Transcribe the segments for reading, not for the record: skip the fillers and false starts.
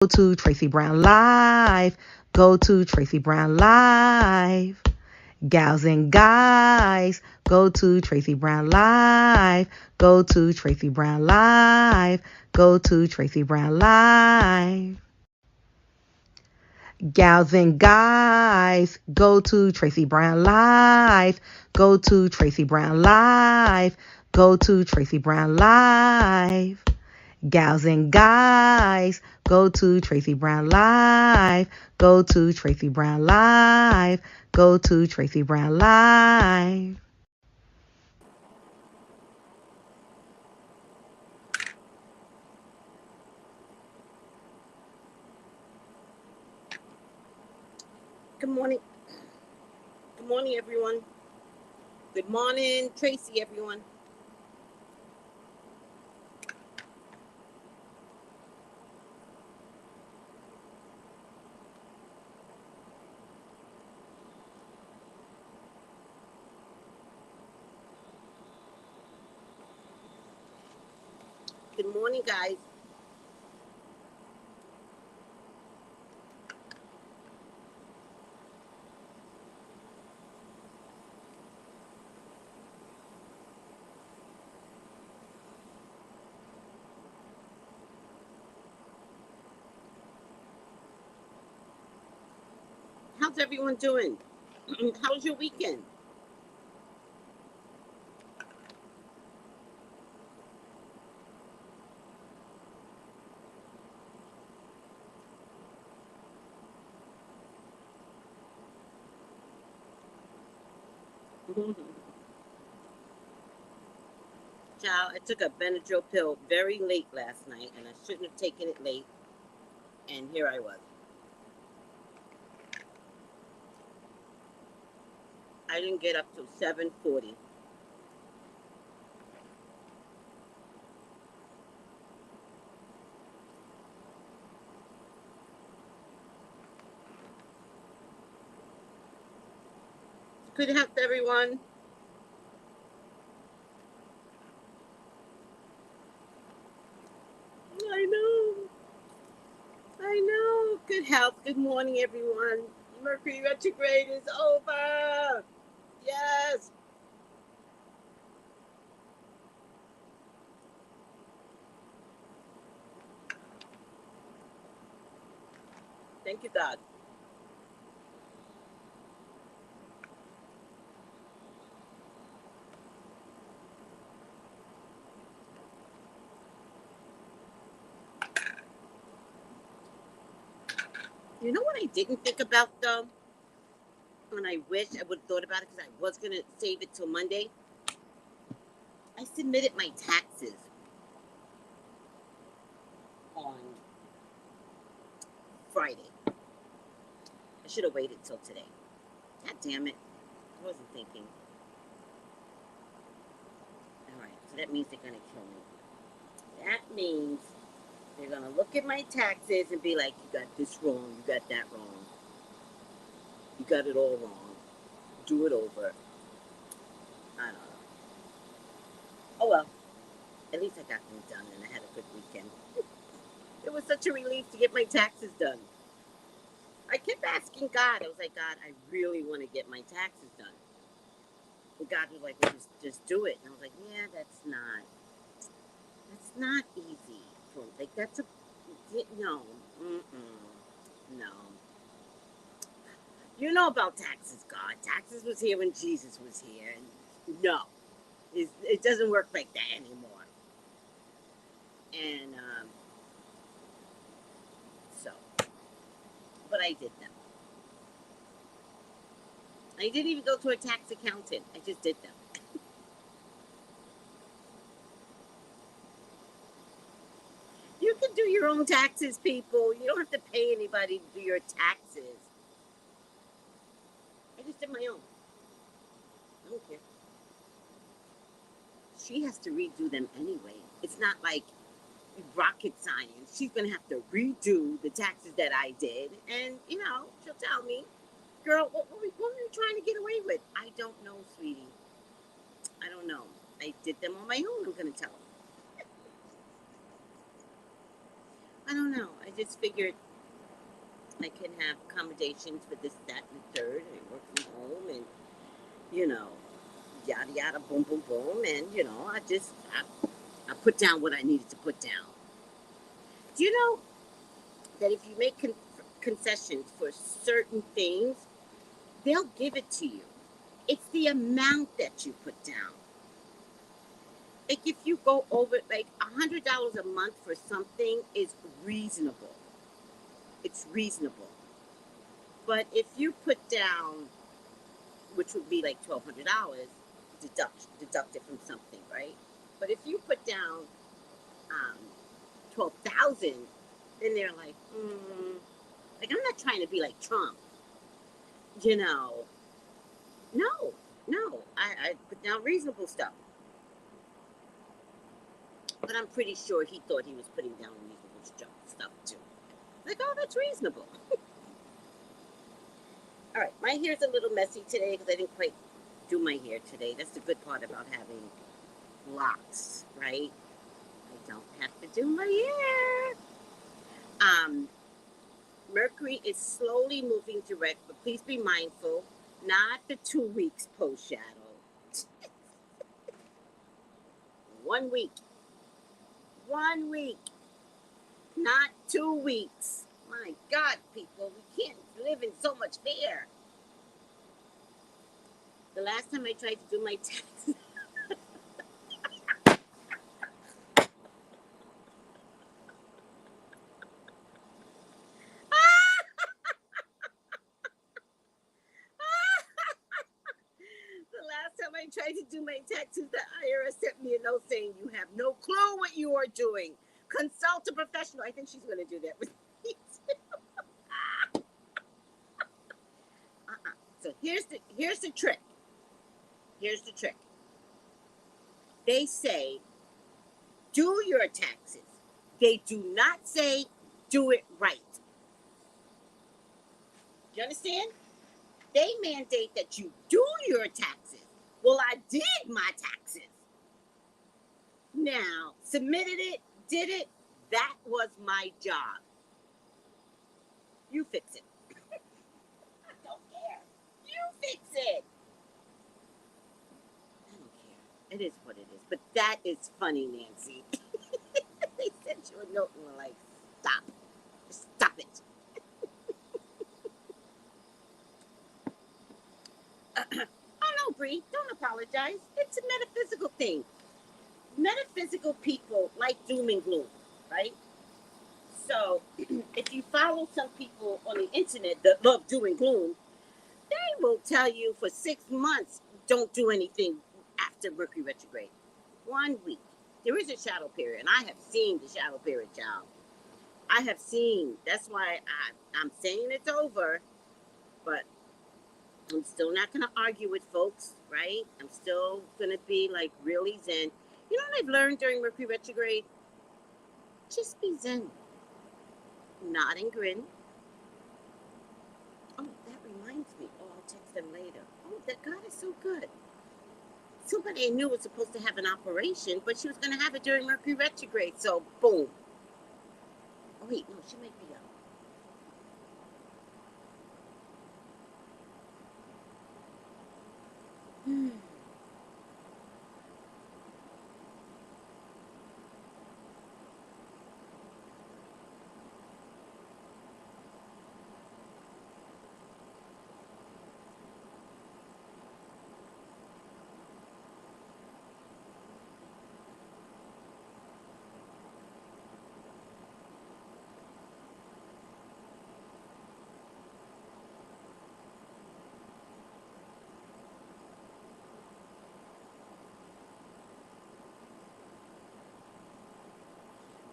Go to Tracey Brown Live. Go to Tracey Brown Live. Gals and guys, go to Tracey Brown Live. Go to Tracey Brown Live. Go to Tracey Brown Live. Gals and guys, go to Tracey Brown Live. Go to Tracey Brown Live. Go to Tracey Brown Live. Gals and guys, go to Tracey Brown Live. Go to Tracey Brown Live. Go to Tracey Brown Live. Good morning. Good morning, everyone. Good morning, Tracy, everyone. Good morning, guys. How's everyone doing? How's your weekend? Child, I took a Benadryl pill very late last night, and I shouldn't have taken it late. And here I was. I didn't get up till 7:40. Good health, everyone. I know. I know. Good health. Good morning, everyone. Mercury retrograde is over. Yes. Thank you, God. You know what I didn't think about, though? And I wish I would have thought about it because I was going to save it till Monday. I submitted my taxes on Friday. I should have waited till today. God damn it. I wasn't thinking. Alright, so that means they're going to kill me. That means they're going to look at my taxes and be like, you got this wrong, you got that wrong. You got it all wrong. Do it over. I don't know. Oh well. At least I got them done and I had a good weekend. It was such a relief to get my taxes done. I kept asking God. I was like, God, I really want to get my taxes done. And God was like, well, just do it. And I was like, yeah, that's not easy. Like, that's a, no, no. You know about taxes, God. Taxes was here when Jesus was here. And no, it doesn't work like that anymore. And so, but I did them. I didn't even go to a tax accountant. I just did them. You can do your own taxes, people. You don't have to pay anybody to do your taxes. I just did my own. I don't care. She has to redo them anyway. It's not like rocket science. She's going to have to redo the taxes that I did. And, she'll tell me, girl, what were you trying to get away with? I don't know, sweetie. I don't know. I did them on my own, I'm going to tell her. I don't know. I just figured I can have accommodations for this, that, and the third, and I work from home, and you know, yada yada, boom, boom, boom, and you know, I put down what I needed to put down. Do you know that if you make concessions for certain things, they'll give it to you? It's the amount that you put down. Like if you go over like $100 a month for something is reasonable. It's reasonable. But if you put down, which would be like $1,200, deducted from something, right? But if you put down 12,000, then they're like, like I'm not trying to be like Trump, you know. No, no, I put down reasonable stuff. But I'm pretty sure he thought he was putting down reasonable stuff too. Like, oh, that's reasonable. All right, my hair's a little messy today because I didn't quite do my hair today. That's the good part about having locks, right? I don't have to do my hair. Mercury is slowly moving direct, but please be mindful, not the 2 weeks post shadow. 1 week. 1 week. Not 2 weeks. My God, people, we can't live in so much fear. The last time I tried to do my taxes, the IRS sent me a note saying you have no clue what you are doing. Consult a professional. I think she's going to do that with me. So here's the trick. Here's the trick. They say do your taxes. They do not say do it right. You understand? They mandate that you do your taxes. Well, I did my taxes. Now, submitted it, did it. That was my job. You fix it. I don't care. You fix it. I don't care. It is what it is. But that is funny, Nancy. They sent you a note and were like, stop. Stop it. Oh, no, Bree. Don't apologize. It's a metaphysical thing. Metaphysical people like doom and gloom, right? So if you follow some people on the internet that love doom and gloom, they will tell you for 6 months, don't do anything after Mercury retrograde. 1 week. There is a shadow period, and I have seen the shadow period, child. I have seen. That's why I'm saying it's over, but I'm still not going to argue with folks, right? I'm still going to be like really zen. You know what I've learned during Mercury retrograde? Just be zen. Nod and grin. Oh, that reminds me. Oh, I'll text them later. Oh, that God is so good. Somebody I knew was supposed to have an operation, but she was going to have it during Mercury retrograde. So, boom. Oh, wait, no, she might be up.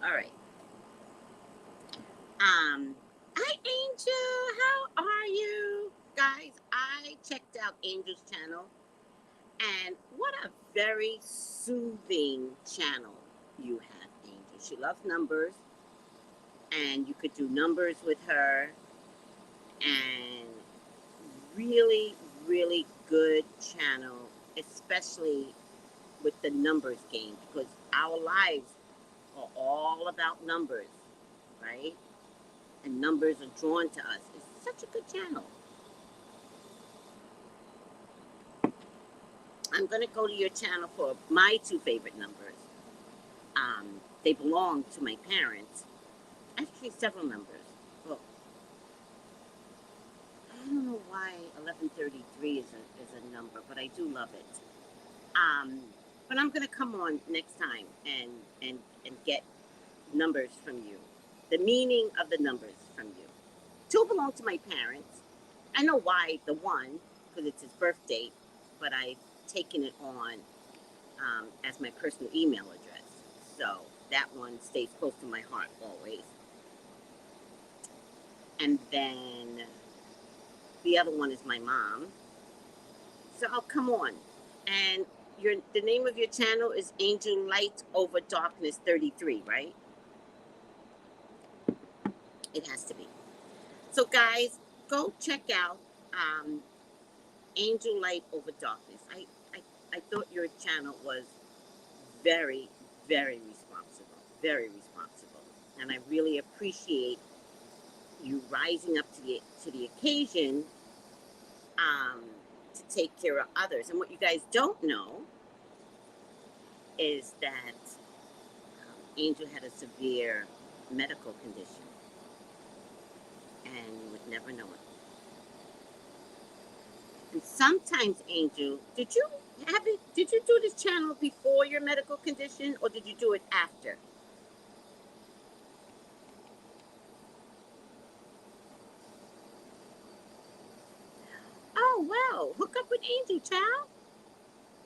All right. Hi, Angel. How are you? Guys, I checked out Angel's channel, and what a very soothing channel you have, Angel. She loves numbers, and you could do numbers with her, and really, really good channel, especially with the numbers game, because our lives are all about numbers. right? And numbers are drawn to us. It's such a good channel. I'm going to go to your channel for my two favorite numbers. They belong to my parents. Actually, several numbers. Well, I don't know why 1133 is a number, but I do love it. But I'm going to come on next time and get numbers from you. The meaning of the numbers from you. Two belong to my parents. I know why the one, because it's his birth date, but I've taken it on as my personal email address. So that one stays close to my heart always. And then the other one is my mom. So I'll come on. And the name of your channel is Angel Light Over Darkness 33, right? It has to be. So guys, go check out Angel Light Over Darkness. I thought your channel was very, very responsible. Very responsible. And I really appreciate you rising up to the occasion to take care of others. And what you guys don't know is that Angel had a severe medical condition, and you would never know it. And sometimes, Angel, did you do this channel before your medical condition, or did you do it after? Oh, well, hook up with Angel, child.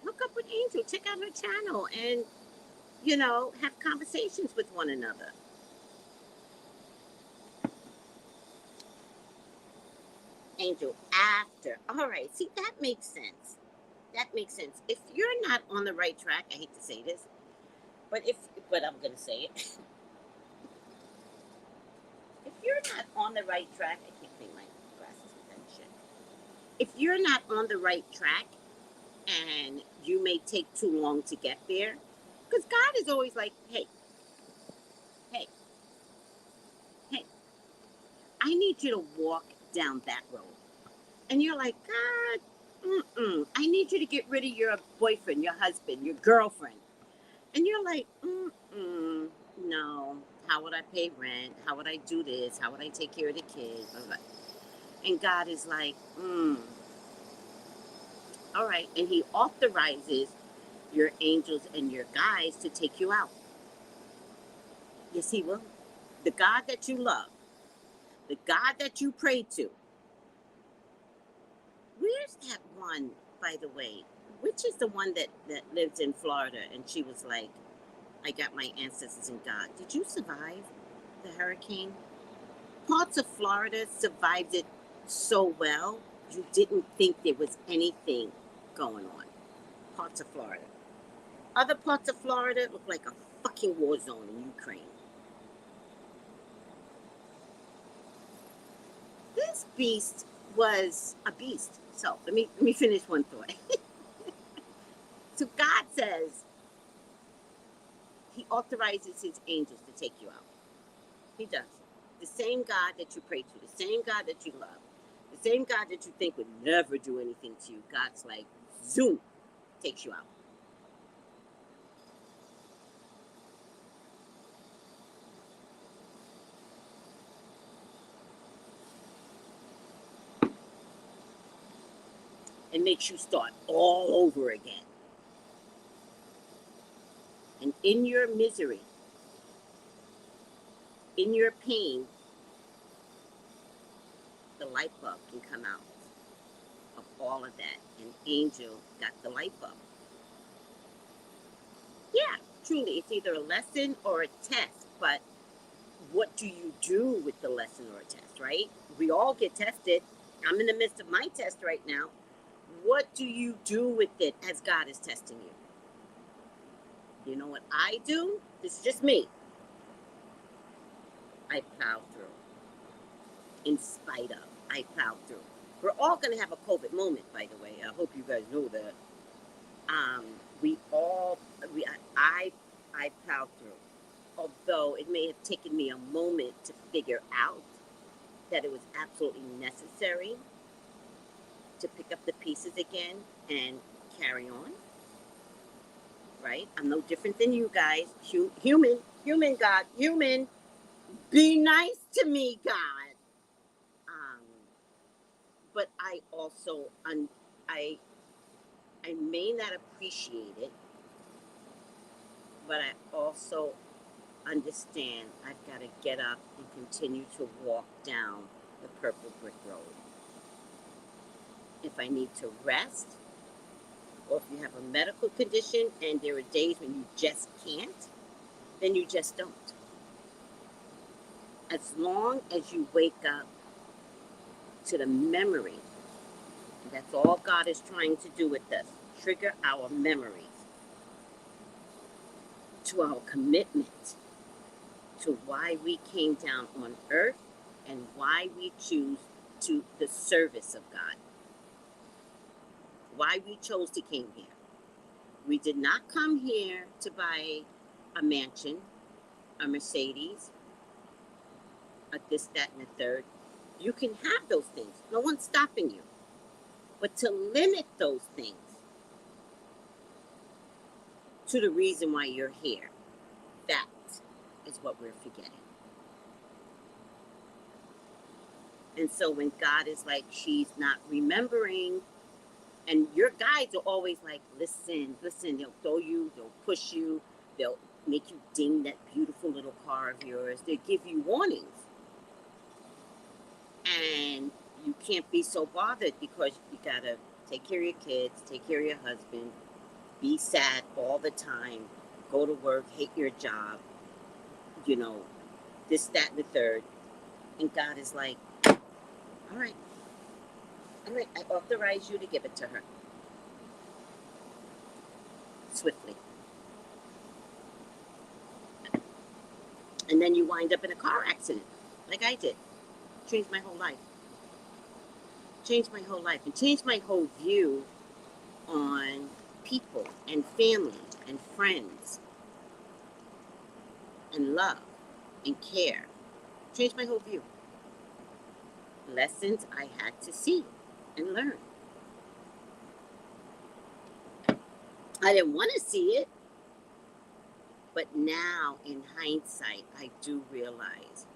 Hook up with Angel. Check out her channel and, have conversations with one another. Angel, after. All right, see, that makes sense. That makes sense. If you're not on the right track, I hate to say this, but I'm going to say it. If you're not on the right track, I can't clean my glasses with that shit. If you're not on the right track and you may take too long to get there, because God is always like, hey, hey, hey, I need you to walk down that road. And you're like, God, I need you to get rid of your boyfriend, your husband, your girlfriend. And you're like, no. How would I pay rent? How would I do this? How would I take care of the kids? And God is like, all right. And he authorizes your angels and your guides to take you out. Yes, he will. The God that you love, the God that you pray to. Where's that one, by the way? Which is the one that lives in Florida? And she was like, I got my ancestors in God. Did you survive the hurricane? Parts of Florida survived it so well, you didn't think there was anything going on. Parts of Florida. Other parts of Florida look like a fucking war zone in Ukraine. This beast was a beast. So let me finish one thought. So God says he authorizes his angels to take you out. He does. The same God that you pray to, the same God that you love, the same God that you think would never do anything to you, God's like, zoom, takes you out. And makes you start all over again. And in your misery, in your pain, the light bulb can come out of all of that. And Angel got the light bulb. Yeah, truly, it's either a lesson or a test, but what do you do with the lesson or a test, right? We all get tested. I'm in the midst of my test right now. What do you do with it as God is testing you? You know what I do? This is just me. I plow through. In spite of, I plow through. We're all going to have a COVID moment, by the way. I hope you guys know that. I plow through. although it may have taken me a moment to figure out that it was absolutely necessary to pick up the pieces again and carry on, right? I'm no different than you guys. Human, God, human. Be nice to me, God. Um, but I also, I may not appreciate it, but I also understand I've got to get up and continue to walk down the purple brick road. If I need to rest, or if you have a medical condition and there are days when you just can't, then you just don't. As long as you wake up to the memory, that's all God is trying to do with us, trigger our memories to our commitment to why we came down on earth and why we choose to the service of God, why we chose to came here. We did not come here to buy a mansion, a Mercedes, a this, that, and the third. You can have those things. No one's stopping you. But to limit those things to the reason why you're here, that is what we're forgetting. And so when God is like, she's not remembering, and your guides are always like, listen, they'll throw you, they'll push you, they'll make you ding that beautiful little car of yours. They give you warnings. And you can't be so bothered because you gotta take care of your kids, take care of your husband, be sad all the time, go to work, hate your job, you know, this, that, and the third. And God is like, all right, I authorize you to give it to her. Swiftly. And then you wind up in a car accident, like I did. Changed my whole life. Changed my whole life and changed my whole view on people and family and friends and love and care. Changed my whole view. Lessons I had to see and learn. I didn't want to see it, but now in hindsight, I do realize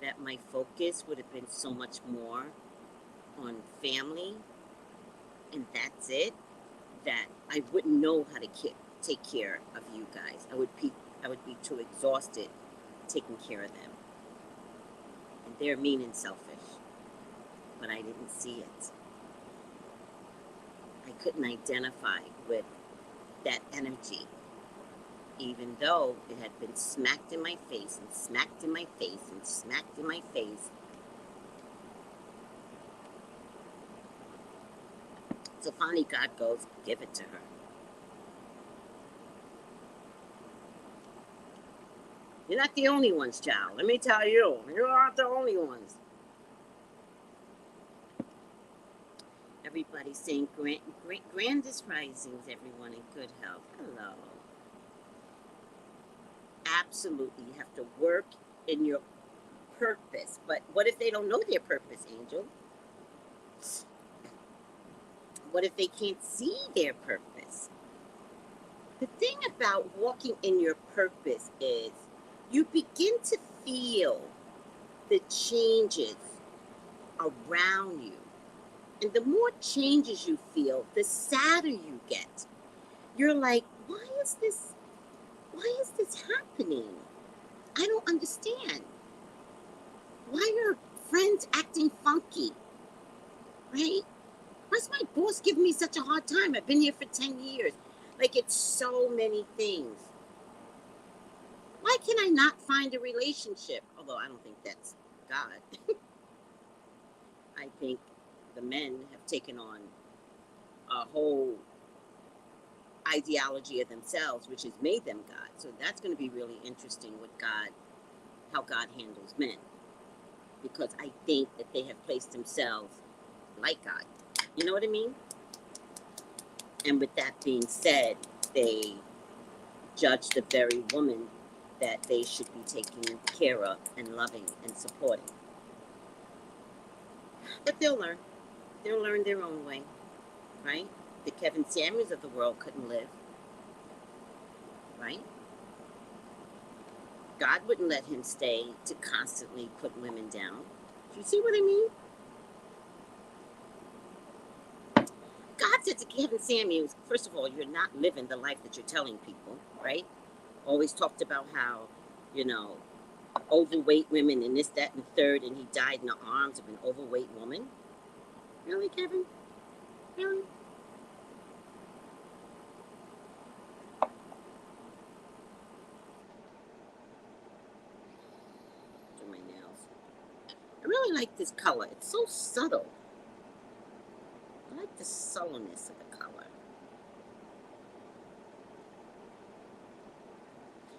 that my focus would have been so much more on family, and that's it, that I wouldn't know how to take care of you guys. I would be too exhausted taking care of them. And they're mean and selfish, but I didn't see it. I couldn't identify with that energy, even though it had been smacked in my face and smacked in my face and smacked in my face. So finally God goes, give it to her. You're not the only ones, child. Let me tell you, you're not the only ones. Everybody's saying grandest risings, everyone in good health. Hello. Absolutely, you have to work in your purpose. But what if they don't know their purpose, Angel? What if they can't see their purpose? The thing about walking in your purpose is you begin to feel the changes around you. And the more changes you feel, the sadder you get. You're like, why is this happening? I don't understand. Why are friends acting funky? Right? Why's my boss giving me such a hard time? I've been here for 10 years. Like, it's so many things. Why can I not find a relationship? Although I don't think that's God. I think the men have taken on a whole ideology of themselves, which has made them God. So that's going to be really interesting with God, how God handles men. Because I think that they have placed themselves like God. You know what I mean? And with that being said, they judge the very woman that they should be taken care of and loving and supporting. But they'll learn. They'll learn their own way, right? The Kevin Samuels of the world couldn't live, right? God wouldn't let him stay to constantly put women down. Do you see what I mean? God said to Kevin Samuels, first of all, you're not living the life that you're telling people, right? Always talked about how, you know, overweight women and this, that, and third, and he died in the arms of an overweight woman. Really, Kevin? Really? Do my nails. I really like this color. It's so subtle. I like the subtleness of the color.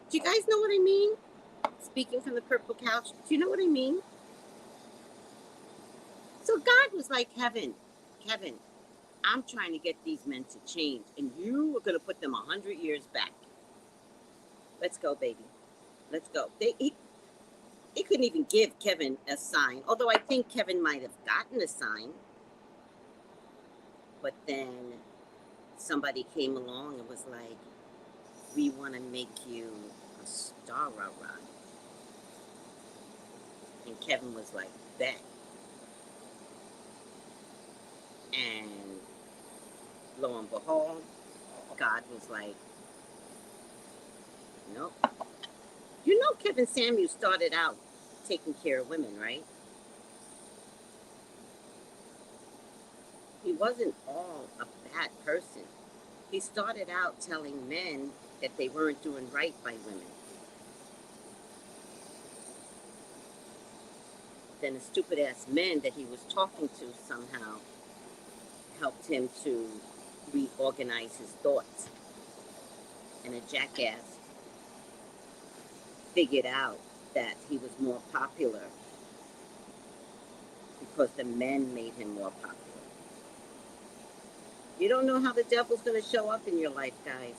Do you guys know what I mean? Speaking from the purple couch, do you know what I mean? So God was like, Kevin, I'm trying to get these men to change, and you are going to put them 100 years back. Let's go, baby. Let's go. He couldn't even give Kevin a sign, although I think Kevin might have gotten a sign. But then somebody came along and was like, we want to make you a star, rah. And Kevin was like, bet. And lo and behold, God was like, nope. You know Kevin Samuels started out taking care of women, right? He wasn't all a bad person. He started out telling men that they weren't doing right by women. Then the stupid ass men that he was talking to somehow helped him to reorganize his thoughts. And a jackass figured out that he was more popular because the men made him more popular. You don't know how the devil's going to show up in your life, guys.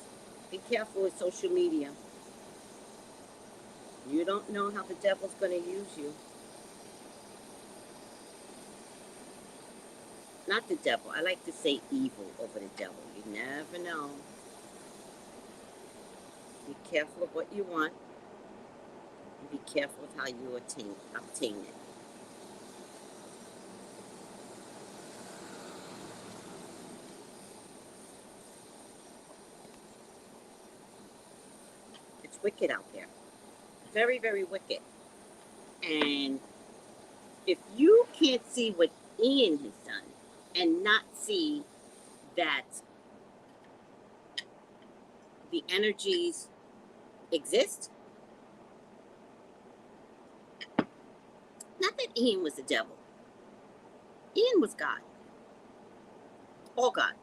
Be careful with social media. You don't know how the devil's going to use you. Not the devil. I like to say evil over the devil. You never know. Be careful of what you want. And be careful with how you obtain it. It's wicked out there. Very, very wicked. And if you can't see what Ian has done and not see that the energies exist, not that Ian was the devil. Ian was God. All God.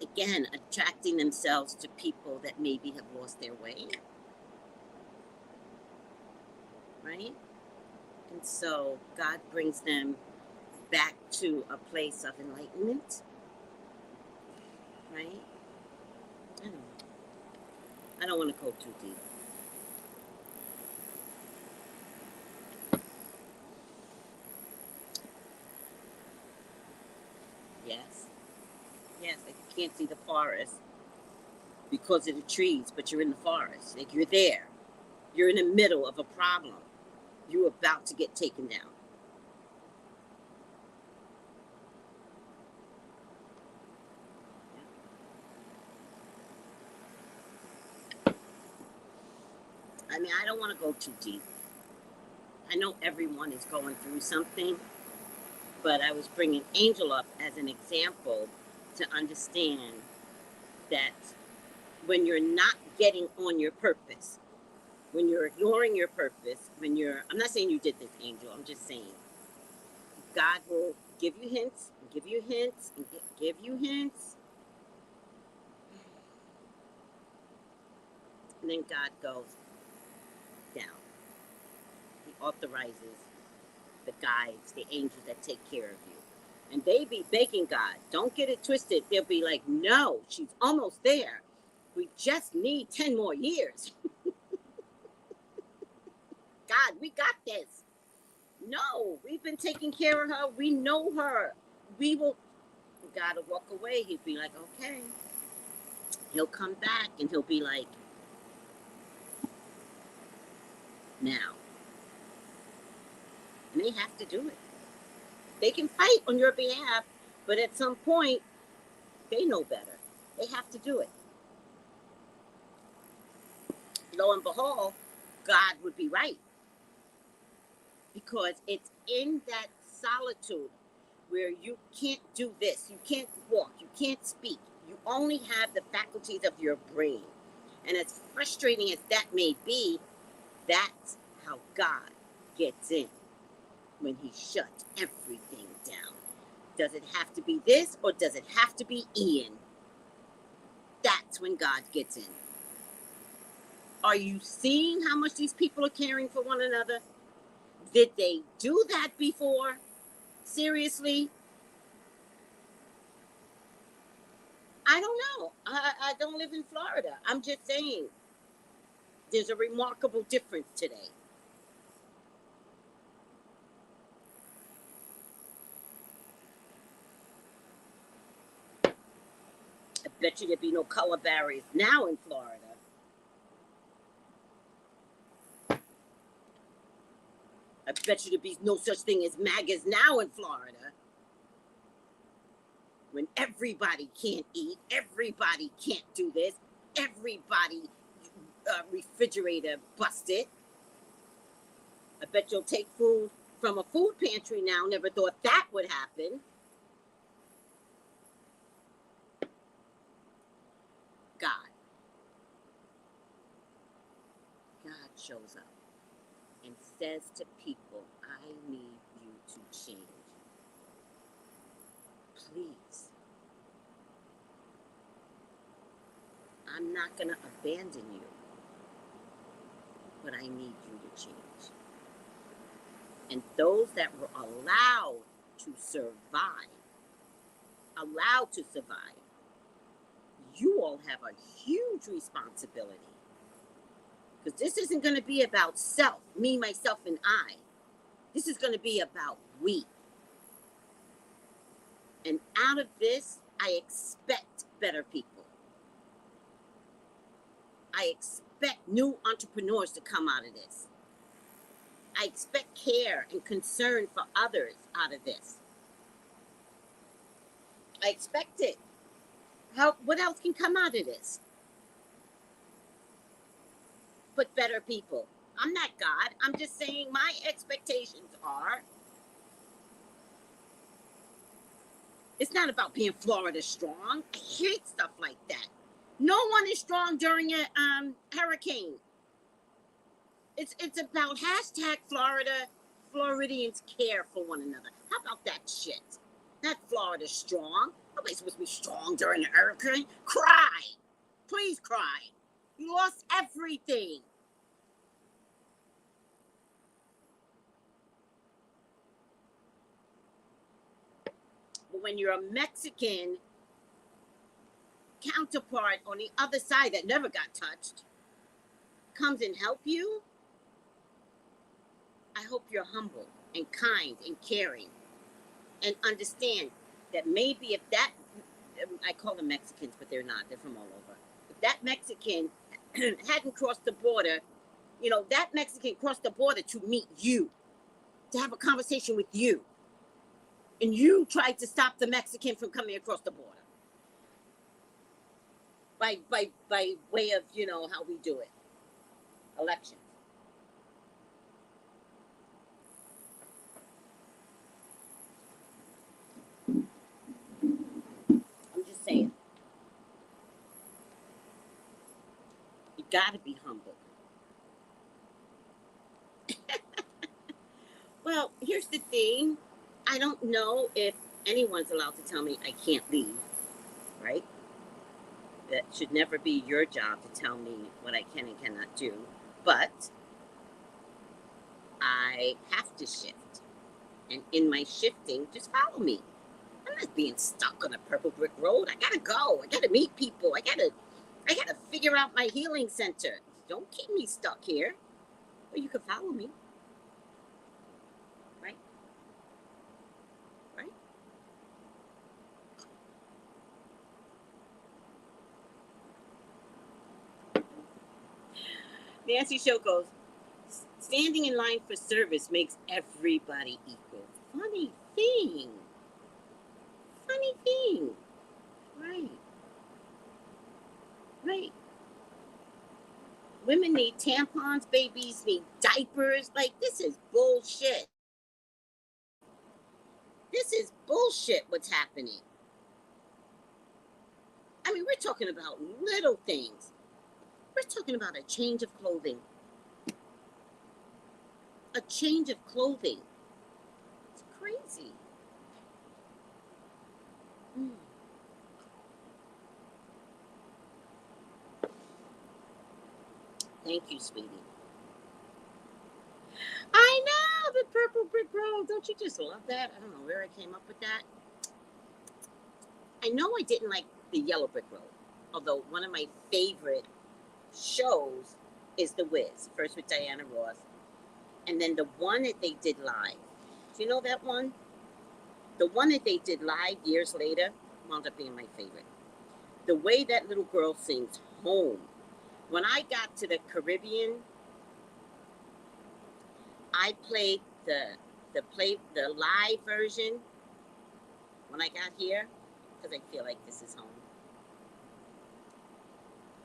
Again, attracting themselves to people that maybe have lost their way. Right? And so God brings them back to a place of enlightenment. Right? I don't know. I don't want to go too deep. Yes. Yes, like you can't see the forest because of the trees, but you're in the forest. Like you're there. You're in the middle of a problem. You're about to get taken down. I mean, I don't want to go too deep. I know everyone is going through something, but I was bringing Angel up as an example to understand that when you're not getting on your purpose, when you're ignoring your purpose, I'm not saying you did this, Angel, I'm just saying, God will give you hints, and give you hints, and give you hints, and then God goes down. He authorizes the guides, the angels that take care of you. And they be begging God. Don't get it twisted. They'll be like, no, she's almost there. We just need 10 more years. God, we got this. No, we've been taking care of her. We know her. We will. God will walk away. He'd be like, okay. He'll come back and he'll be like, now. And they have to do it. They can fight on your behalf, but at some point, they know better. They have to do it. Lo and behold, God would be right. Because it's in that solitude where you can't do this, you can't walk, you can't speak. You only have the faculties of your brain. And as frustrating as that may be, that's how God gets in when he shuts everything down. Does it have to be this or does it have to be Ian? That's when God gets in. Are you seeing how much these people are caring for one another? Did they do that before? Seriously? I don't know. I don't live in Florida. I'm just saying there's a remarkable difference today. I bet you there'd be no color barriers now in Florida. I bet you there'd be no such thing as MAGAs now in Florida. When everybody can't eat, everybody can't do this, everybody refrigerator busted. I bet you'll take food from a food pantry now. Never thought that would happen. God. God shows up and says to people, I need you to change. Please. I'm not going to abandon you, but I need you to change. And those that were allowed to survive, you all have a huge responsibility. Because this isn't going to be about self, me, myself, and I. This is going to be about we. And out of this, I expect better people. I expect new entrepreneurs to come out of this. I expect care and concern for others out of this. I expect it. What else can come out of this? But better people. I'm not God. I'm just saying my expectations are, it's not about being Florida strong. I hate stuff like that. No one is strong during a hurricane. It's about hashtag Florida. Floridians care for one another. How about that shit? Not Florida strong. Nobody's supposed to be strong during a hurricane. Cry. Please cry. You lost everything. But when you're a Mexican counterpart on the other side that never got touched comes and help you, I hope you're humble and kind and caring and understand that maybe if that, I call them Mexicans, but they're not, they're from all over. If that Mexican hadn't crossed the border, that Mexican crossed the border to meet you, to have a conversation with you. And you tried to stop the Mexican from coming across the border. By way of, how we do it. Elections. I'm just saying. You gotta be humble. Well, here's the thing. I don't know if anyone's allowed to tell me I can't leave, right? That should never be your job to tell me what I can and cannot do. But I have to shift. And in my shifting, just follow me. I'm not being stuck on a purple brick road. I gotta go. I gotta meet people. I gotta figure out my healing center. Don't keep me stuck here. Well, you can follow me. Right? Right? Nancy Show goes, standing in line for service makes everybody equal. Funny thing. Funny thing. Right. Right. Women need tampons, babies need diapers. Like, this is bullshit. This is bullshit what's happening. I mean, we're talking about little things. We're talking about a change of clothing. A change of clothing. It's crazy. Mm. Thank you, sweetie. I know, the purple brick road. Don't you just love that? I don't know where I came up with that. I know I didn't like the yellow brick road, although one of my favorite shows is The Wiz, first with Diana Ross, and then the one that they did live. Do you know that one? The one that they did live years later wound up being my favorite. The way that little girl sings Home. When I got to the Caribbean, I played the live version when I got here because I feel like this is home.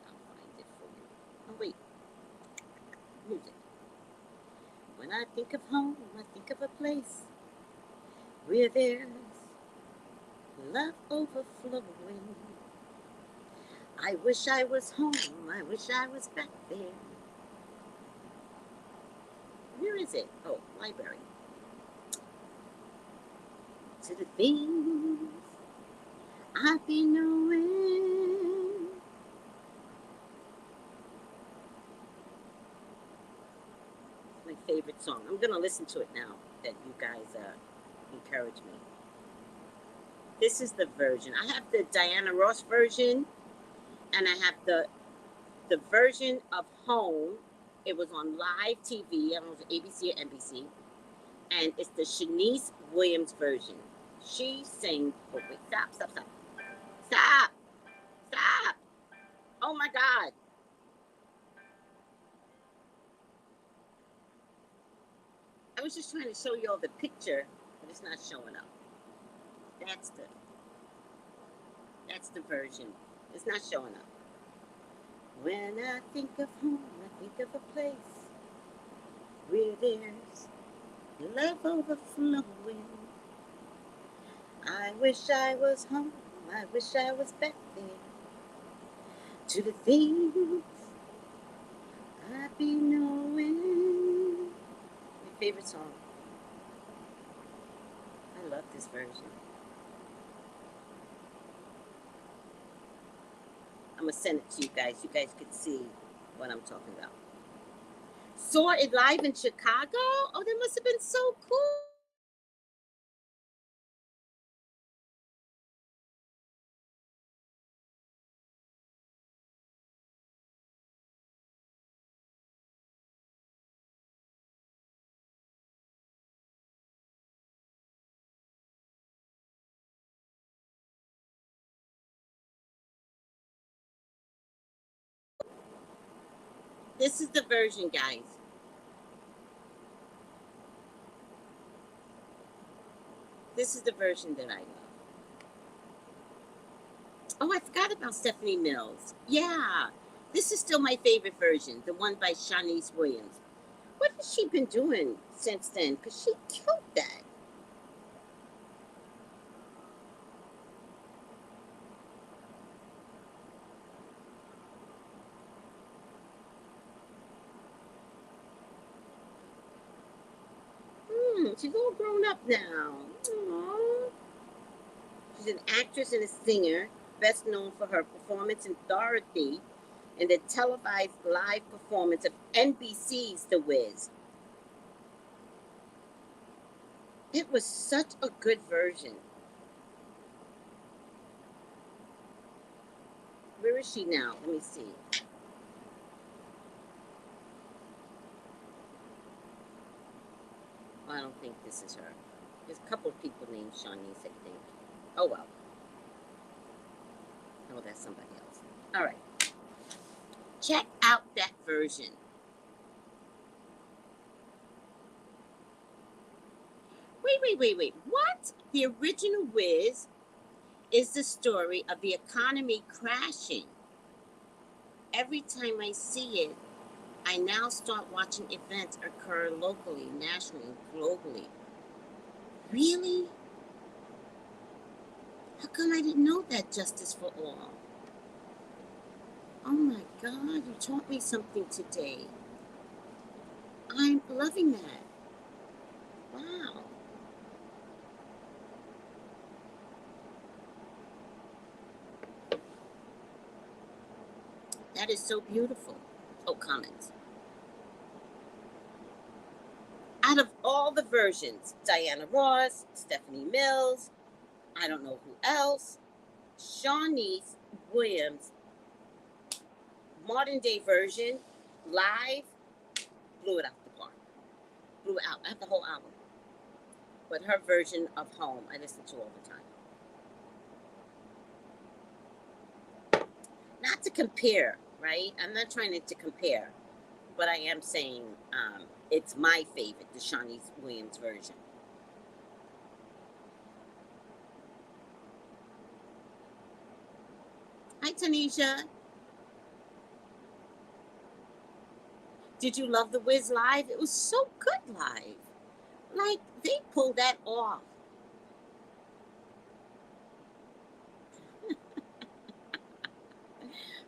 I'll find it for you. Oh wait, music. When I think of home, I think of a place where there's love overflowing. I wish I was home. I wish I was back there. Where is it? Oh, library. To the things I've been knowing. It's my favorite song. I'm going to listen to it now that you guys encourage me. This is the version. I have the Diana Ross version, and I have the version of Home. It was on live TV. I don't know if it was ABC or NBC. And it's the Shanice Williams version. She sang, oh wait, stop. Oh my God. I was just trying to show you all the picture, but it's not showing up. That's the version. It's not showing up. When I think of home, I think of a place where there's love overflowing. I wish I was home. I wish I was back there. To the things I be knowing. My favorite song. I love this version. I'm gonna send it to you guys. You guys could see what I'm talking about. Saw it live in Chicago? Oh, that must have been so cool. This is the version, guys. This is the version that I love. Oh, I forgot about Stephanie Mills. Yeah, this is still my favorite version, the one by Shanice Williams. What has she been doing since then? Because she killed that. She's all grown up now. Aww. She's an actress and a singer, best known for her performance in Dorothy and the televised live performance of NBC's The Wiz. It was such a good version. Where is she now? Let me see. Well, I don't think this is her. There's a couple of people named Shawnice, I think. Oh, well. Oh, that's somebody else. All right. Check out that version. Wait. What? The original Wiz is the story of the economy crashing. Every time I see it, I now start watching events occur locally, nationally, globally. Really? How come I didn't know that? Justice for all. Oh my God, you taught me something today. I'm loving that. Wow. That is so beautiful. Oh, comments. Out of all the versions, Diana Ross, Stephanie Mills, I don't know who else, Shawnice Williams, modern day version, live, blew it out the park. Blew it out. I have the whole album. But her version of Home, I listen to all the time. Not to compare, right? I'm not trying to compare, but I am saying it's my favorite, the Shawnice Williams version. Hi, Tanisha. Did you love the Wiz live? It was so good live. Like, they pulled that off.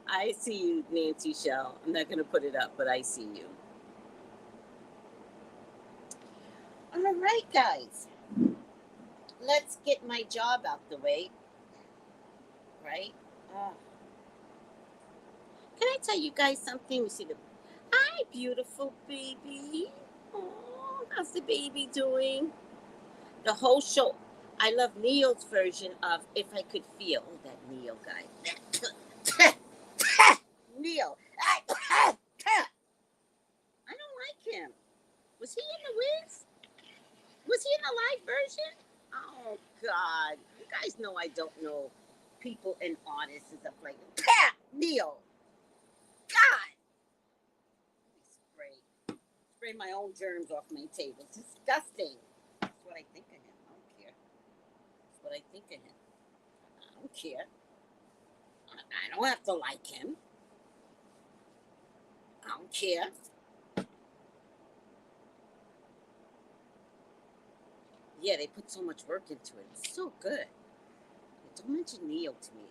I see you, Nancy Shell. I'm not going to put it up, but I see you. All right, guys. Let's get my job out the way. Right? Oh. Can I tell you guys something? We see the... Hi, beautiful baby. Oh, how's the baby doing? The whole show. I love Neil's version of If I Could Feel. Oh, that Neil guy. Neil. I don't like him. Was he in the Wiz? Was he in the live version? Oh, God. You guys know I don't know people and artists and stuff like that. Neil. God. Spray my own germs off my table. It's disgusting. That's what I think of him. I don't care. That's what I think of him. I don't care. I don't have to like him. I don't care. Yeah, they put so much work into it. It's so good. Don't mention Neo to me.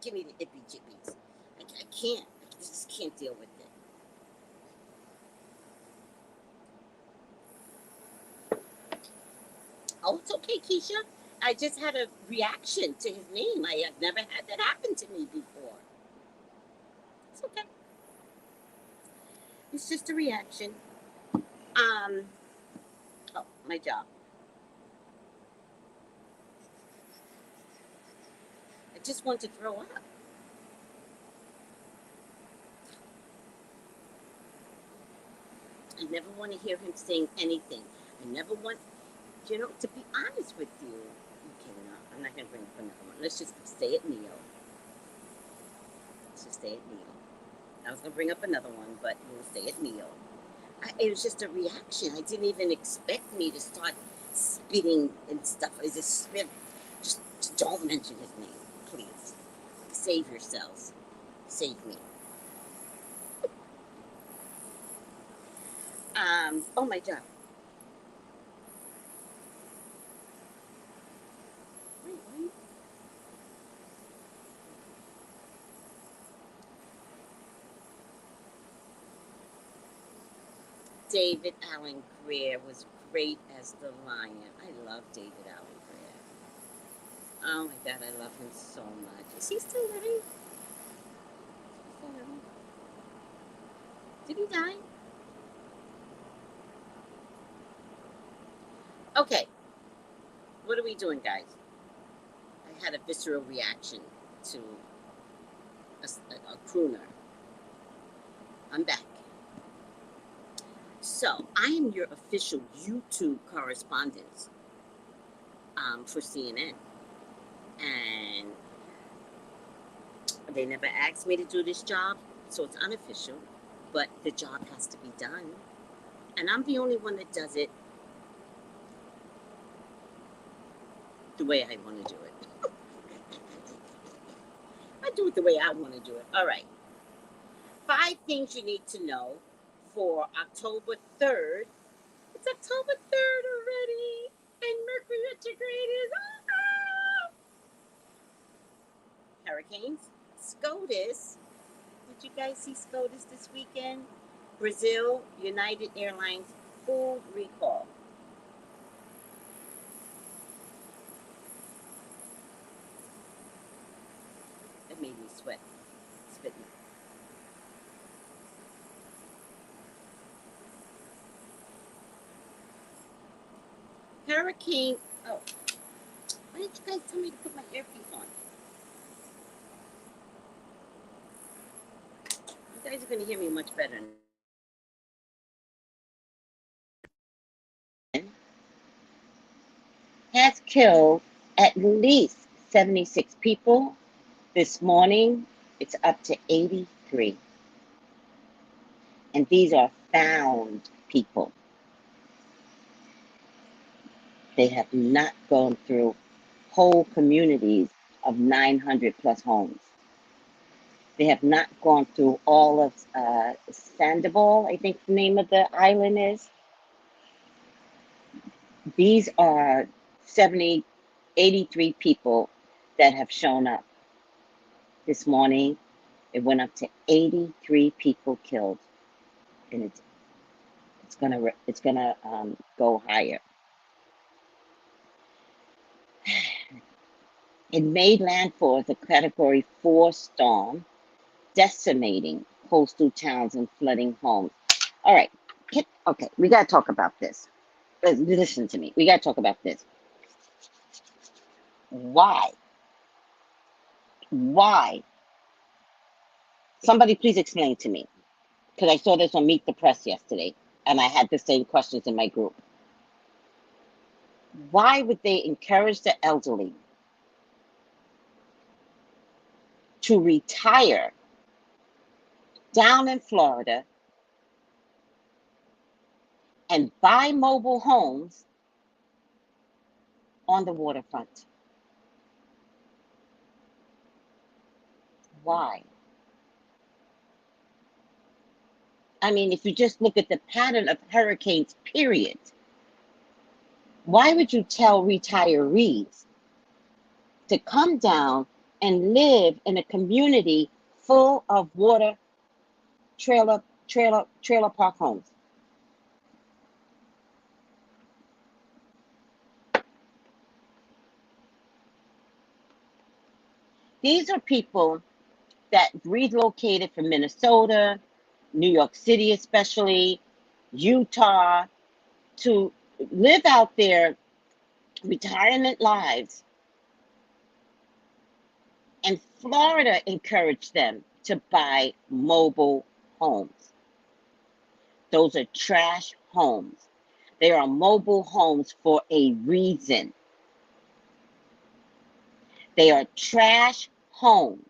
Give me the ippy jippies. I can't. I just can't deal with it. Oh, it's okay, Keisha. I just had a reaction to his name. I have never had that happen to me before. It's okay. It's just a reaction. Oh, my job. I just want to throw up. I never want to hear him saying anything. I never want, to be honest with you. Okay, no, I'm not going to bring up another one. Let's just stay at Neo. Let's just stay at Neo. I was going to bring up another one, but we'll stay at Neo. It was just a reaction. I didn't even expect me to start spitting and stuff. I just spit. Just don't mention his name, please. Save yourselves. Save me. Oh, my job. Wait. David Alan Grier was great as the lion. I love David Alan Grier. Oh my God, I love him so much. Is he still living? Did he die? Okay. What are we doing, guys? I had a visceral reaction to a crooner. I'm back. So I am your official YouTube correspondent for CNN, and they never asked me to do this job, so it's unofficial, but the job has to be done, and I'm the only one that does it the way I want to do it. I do it the way I want to do it. All right. 5 things you need to know for October 3rd. It's October 3rd already, and Mercury retrograde is hurricanes. SCOTUS. Did you guys see SCOTUS this weekend? Brazil, United Airlines food recall. That made me sweat. Spitting. Hurricane. Oh, why didn't you guys tell me to put my earpiece on? You guys are going to hear me much better. Has killed at least 76 people. This morning, it's up to 83. And these are found people. They have not gone through whole communities of 900 plus homes. They have not gone through all of Sandoval, I think the name of the island is. These are 83 people that have shown up. This morning, it went up to 83 people killed, and it's gonna go higher. It made landfall as a Category 4 storm, decimating coastal towns and flooding homes. All right, okay, we gotta talk about this. Listen to me. We gotta talk about this. Why? Why? Somebody please explain to me, because I saw this on Meet the Press yesterday, and I had the same questions in my group. Why would they encourage the elderly to retire down in Florida and buy mobile homes on the waterfront? Why? I mean, if you just look at the pattern of hurricanes, period, why would you tell retirees to come down and live in a community full of water trailer park homes? These are people that relocated from Minnesota, New York City especially, Utah, to live out their retirement lives. And Florida encouraged them to buy mobile homes. Those are trash homes. They are mobile homes for a reason. They are trash homes.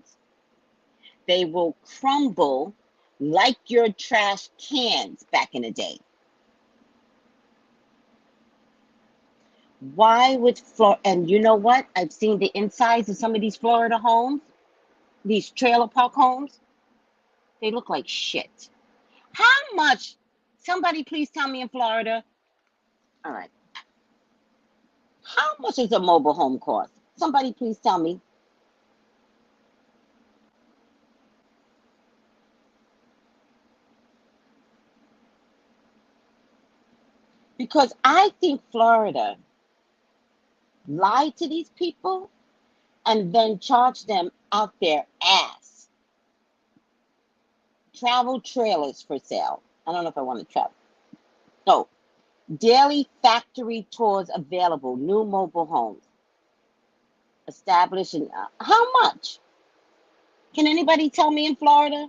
They will crumble like your trash cans back in the day. Why would Florida? And you know what? I've seen the insides of some of these Florida homes, these trailer park homes. They look like shit. How much? Somebody please tell me in Florida. All right. How much does a mobile home cost? Somebody please tell me. Because I think Florida lied to these people and then charged them out their ass. Travel trailers for sale. I don't know if I want to travel. No. Daily factory tours available. New mobile homes. Established in how much? Can anybody tell me in Florida?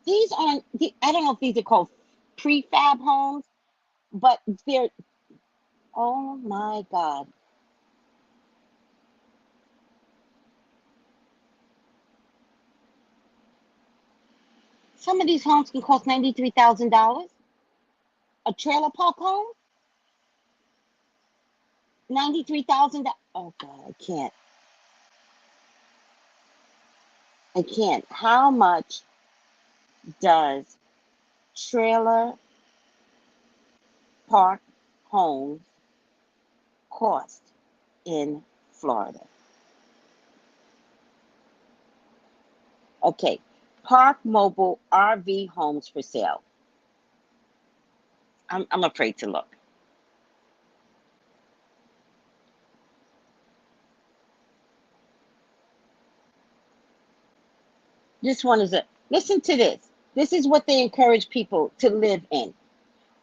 These aren't, I don't know if these are called prefab homes, but they're, oh my God. Some of these homes can cost $93,000. A trailer park home, $93,000. Oh God, I can't. I can't. How much does trailer park homes cost in Florida? Okay, Park Mobile RV homes for sale. I'm afraid to look. This one is listen to this. This is what they encourage people to live in.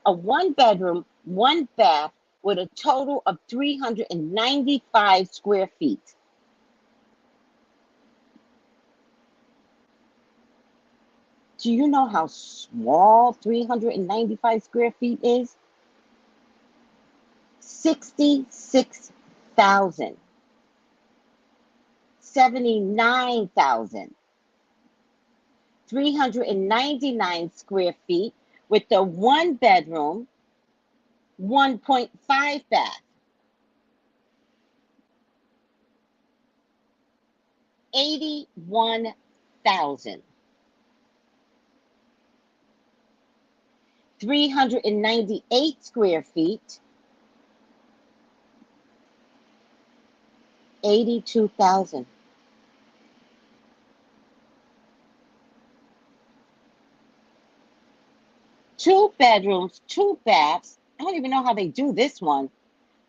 A 1-bedroom, 1-bath with a total of 395 square feet. Do you know how small 395 square feet is? 66,000. 79,000. 399 square feet with the 1-bedroom, 1.5 bath. 81,000. 398 square feet, 82,000. Two bedrooms, 2 baths. I don't even know how they do this one.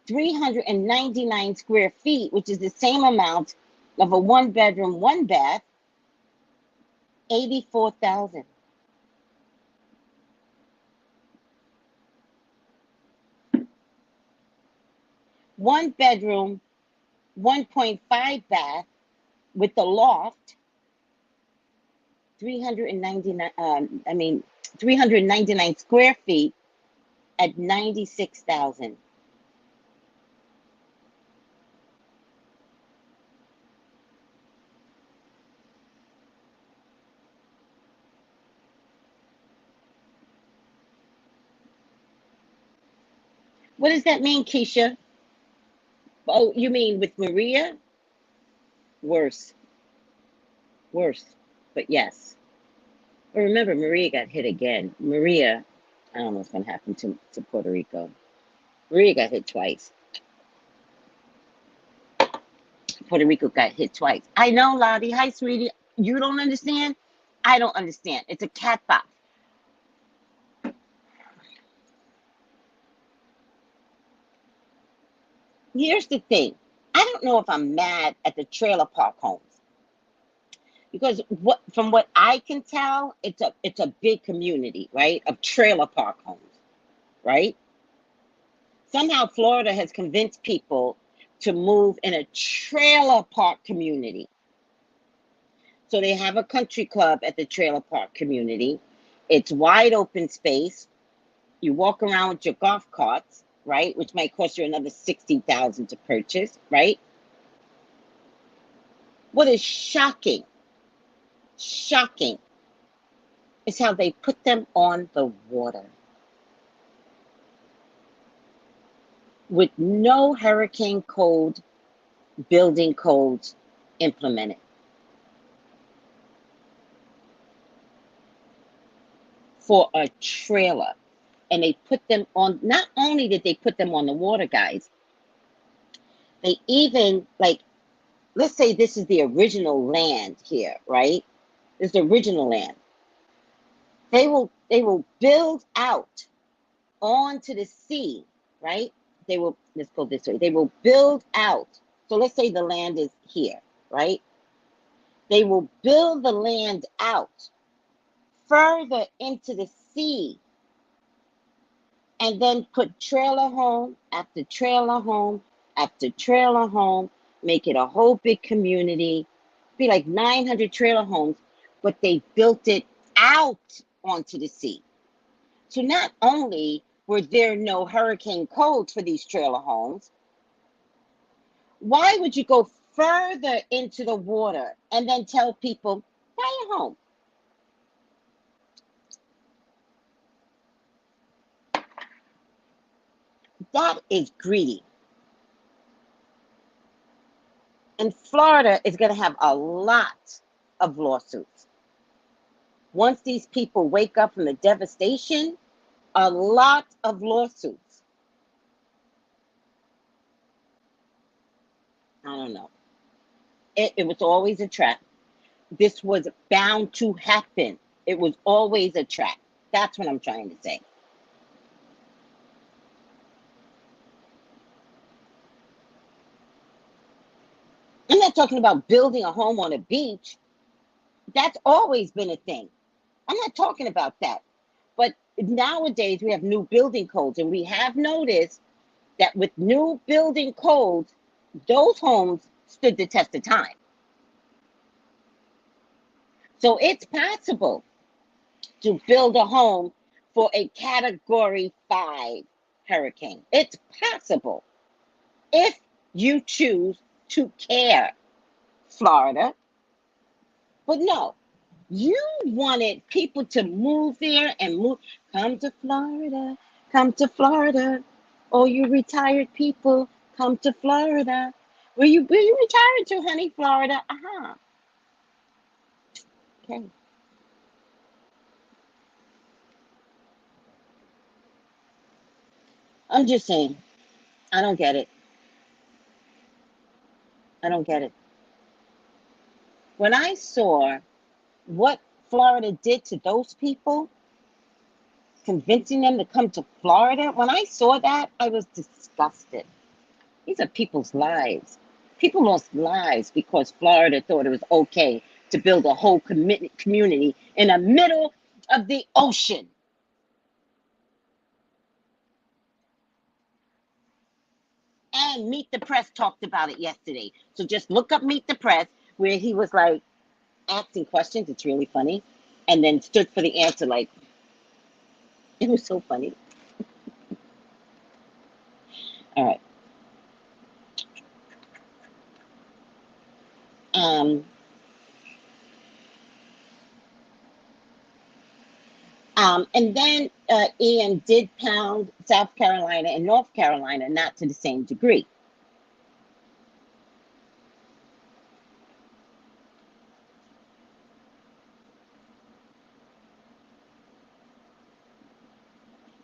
399 square feet, which is the same amount of a 1-bedroom, 1 bath. 84,000. One bedroom, 1.5 bath with the loft. 399 square feet at 96,000. What does that mean, Keisha? Oh, you mean with Maria? Worse. Worse. But yes. But remember, Maria got hit again. Maria, I don't know what's going to happen to Puerto Rico. Maria got hit twice. Puerto Rico got hit twice. I know, Lottie. Hi, sweetie. You don't understand? I don't understand. It's a cat box. Here's the thing. I don't know if I'm mad at the trailer park homes. Because from what I can tell, it's a big community, right? Of trailer park homes, right? Somehow Florida has convinced people to move in a trailer park community. So they have a country club at the trailer park community. It's wide open space. You walk around with your golf carts, right? Which might cost you another $60,000 to purchase, right? What is shocking is how they put them on the water with no hurricane code, building codes implemented. For a trailer. And they put them on, not only did they put them on the water, guys, they even, like, let's say this is the original land here, right? This is the original land. They will build out onto the sea, right? Let's go this way. They will build out. So let's say the land is here, right? They will build the land out further into the sea and then put trailer home after trailer home after trailer home, make it a whole big community, be like 900 trailer homes, but they built it out onto the sea. So not only were there no hurricane codes for these trailer homes, why would you go further into the water and then tell people, buy a home? That is greedy. And Florida is going to have a lot of lawsuits. Once these people wake up from the devastation, a lot of lawsuits. I don't know. It was always a trap. This was bound to happen. It was always a trap. That's what I'm trying to say. I'm not talking about building a home on a beach. That's always been a thing. I'm not talking about that. But nowadays we have new building codes, and we have noticed that with new building codes, those homes stood the test of time. So it's possible to build a home for a Category 5 hurricane. It's possible if you choose to care, Florida. But no, you wanted people to move there and move. Come to Florida, come to Florida. Oh, you retired people, come to Florida. Where you retired to, honey? Florida. Uh-huh. Okay. I'm just saying, I don't get it. I don't get it. When I saw what Florida did to those people, convincing them to come to Florida, when I saw that, I was disgusted. These are people's lives. People lost lives because Florida thought it was okay to build a whole community in the middle of the ocean. And Meet the Press talked about it yesterday. So just look up Meet the Press, where he was like asking questions. It's really funny. And then stood for the answer. Like, it was so funny. All right. Um, and then Ian did pound South Carolina and North Carolina, not to the same degree.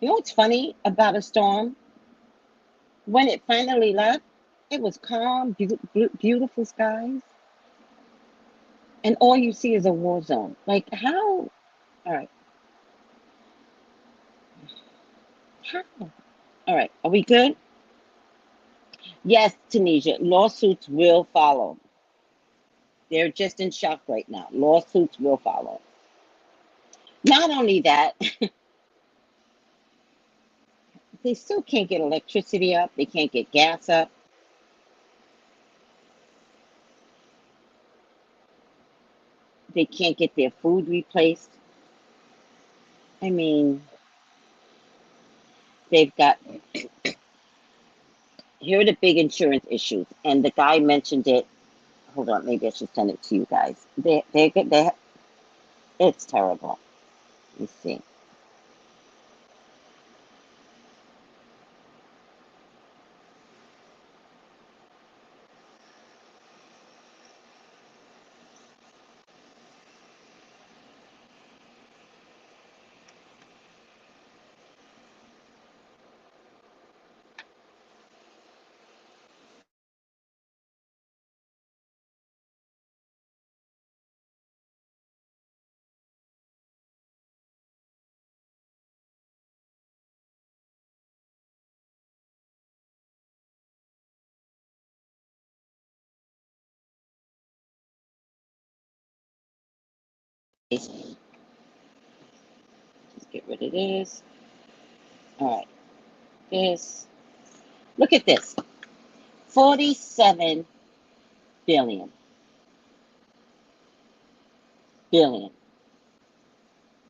You know what's funny about a storm? When it finally left, it was calm, beautiful skies, and all you see is a war zone. Like, how? All right. How? All right. Are we good? Yes, Tunisia. Lawsuits will follow. They're just in shock right now. Lawsuits will follow. Not only that, they still can't get electricity up. They can't get gas up. They can't get their food replaced. I mean, they've got, here are the big insurance issues. And the guy mentioned it. Hold on, maybe I should send it to you guys. It's terrible. Let's see. Just get rid of this. All right. is, look at this, 47 billion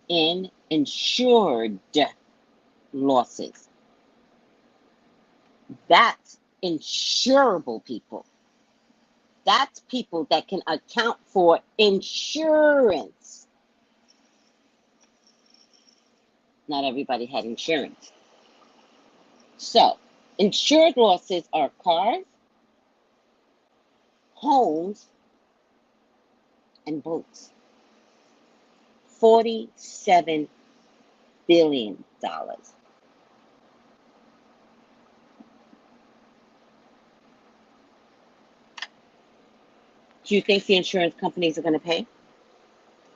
in insured losses. That's insurable people. That's people that can account for insurance. Not everybody had insurance. So, insured losses are cars, homes, and boats. $47 billion. Do you think the insurance companies are going to pay?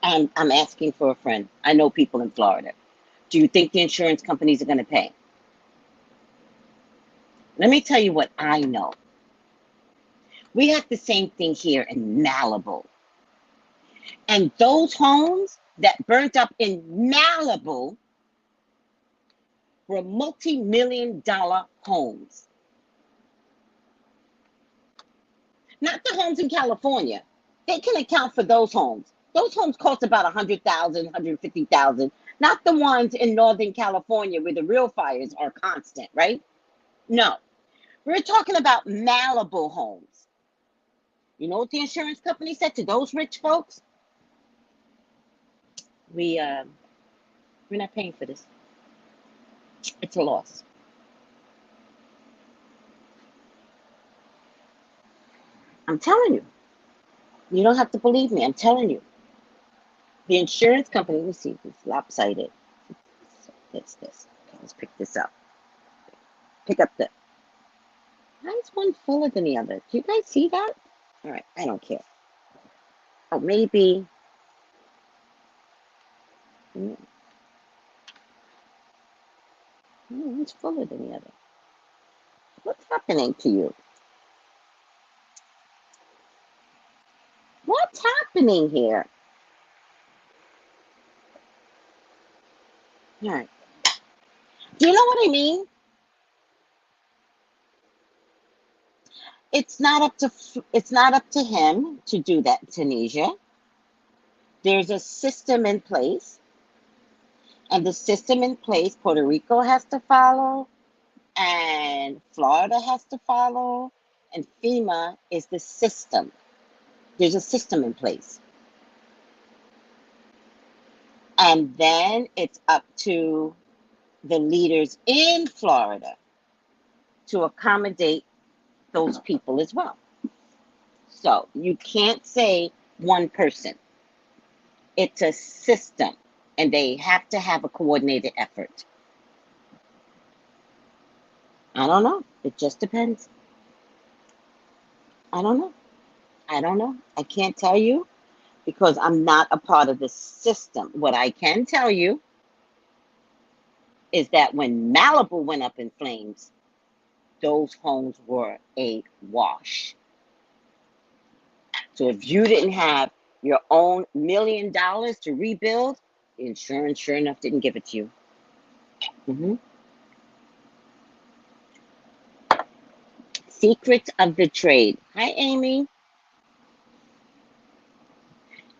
I'm asking for a friend. I know people in Florida. Do you think the insurance companies are going to pay? Let me tell you what I know. We have the same thing here in Malibu. And those homes that burnt up in Malibu were multi-million-dollar homes. Not the homes in California. They can account for those homes. Those homes cost about $100,000, $150,000. Not the ones in Northern California where the real fires are constant, right? No. We're talking about Malibu homes. You know what the insurance company said to those rich folks? We're not paying for this. It's a loss. I'm telling you. You don't have to believe me. I'm telling you. The insurance company, let me see, it's lopsided. It's this. Okay, let's pick this up. Pick up the. Why is one fuller than the other? Do you guys see that? All right, I don't care. Oh, maybe. One's fuller than the other. What's happening to you? What's happening here? All right. Do you know what I mean? It's not up to him to do that, Tunisia. There's a system in place, and the system in place, Puerto Rico has to follow, and Florida has to follow, and FEMA is the system. There's a system in place. And then it's up to the leaders in Florida to accommodate those people as well. So you can't say one person. It's a system, and they have to have a coordinated effort. I don't know. It just depends. I don't know. I can't tell you because I'm not a part of the system. What I can tell you is that when Malibu went up in flames, those homes were a wash. So if you didn't have your own $1 million to rebuild, the insurance, sure enough, didn't give it to you. Secrets of the trade. Hi, Amy.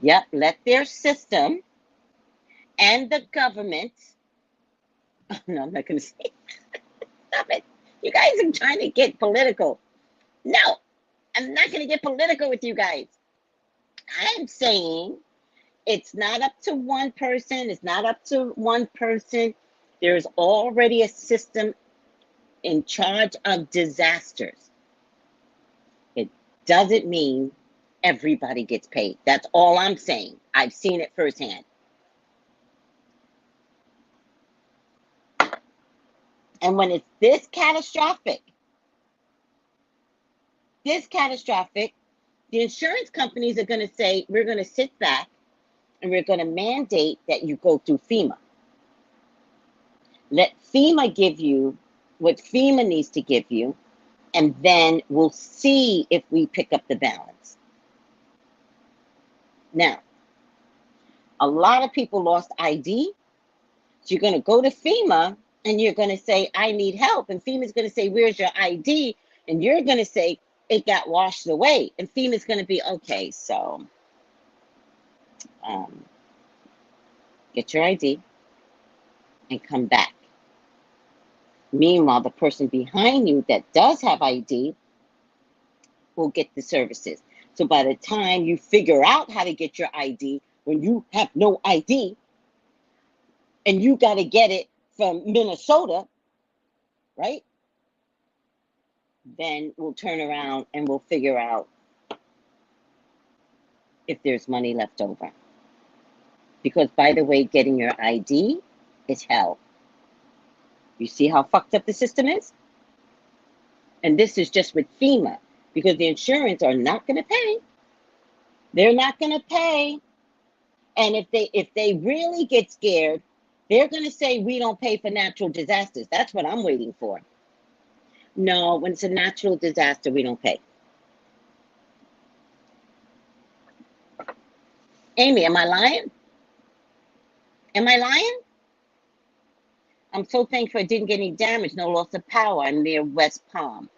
Yep, let their system and the government. No, I'm not going to say. Stop it. You guys are trying to get political. No, I'm not going to get political with you guys. I'm saying it's not up to one person. It's not up to one person. There's already a system in charge of disasters. It doesn't mean everybody gets paid. That's all I'm saying. I've seen it firsthand. And when it's this catastrophic, the insurance companies are going to say, we're going to sit back and we're going to mandate that you go through FEMA. Let FEMA give you what FEMA needs to give you, and then we'll see if we pick up the balance. Now, a lot of people lost ID, so you're going to go to FEMA, and you're going to say, I need help. And FEMA's going to say, where's your ID? And you're going to say, it got washed away. And FEMA's going to be, okay, so get your ID and come back. Meanwhile, the person behind you that does have ID will get the services. So by the time you figure out how to get your ID, when you have no ID, and you got to get it from Minnesota, right? Then we'll turn around and we'll figure out if there's money left over. Because, by the way, getting your ID is hell. You see how fucked up the system is? And this is just with FEMA, because the insurance are not going to pay. They're not going to pay. And if they really get scared, they're going to say, we don't pay for natural disasters. That's what I'm waiting for. No, when it's a natural disaster, we don't pay. Amy, am I lying? Am I lying? I'm so thankful I didn't get any damage, no loss of power. I'm near West Palm.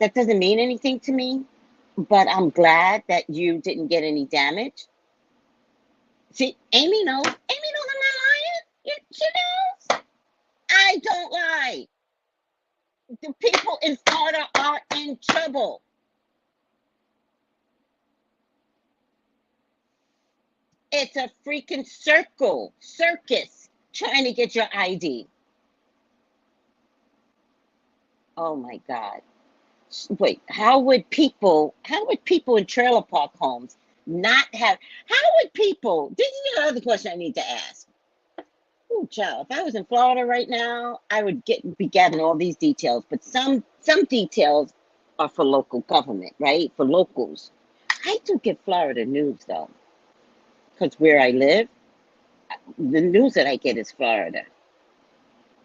That doesn't mean anything to me, but I'm glad that you didn't get any damage. See, Amy knows. Amy knows I'm not lying. She knows. I don't lie. The people in Florida are in trouble. It's a freaking circus trying to get your ID. Oh my God. Wait, how would people in trailer park homes not have, how would people, this is the other question I need to ask. Oh, child, if I was in Florida right now, I would be gathering all these details, but some details are for local government, right? For locals. I do get Florida news though, because where I live, the news that I get is Florida.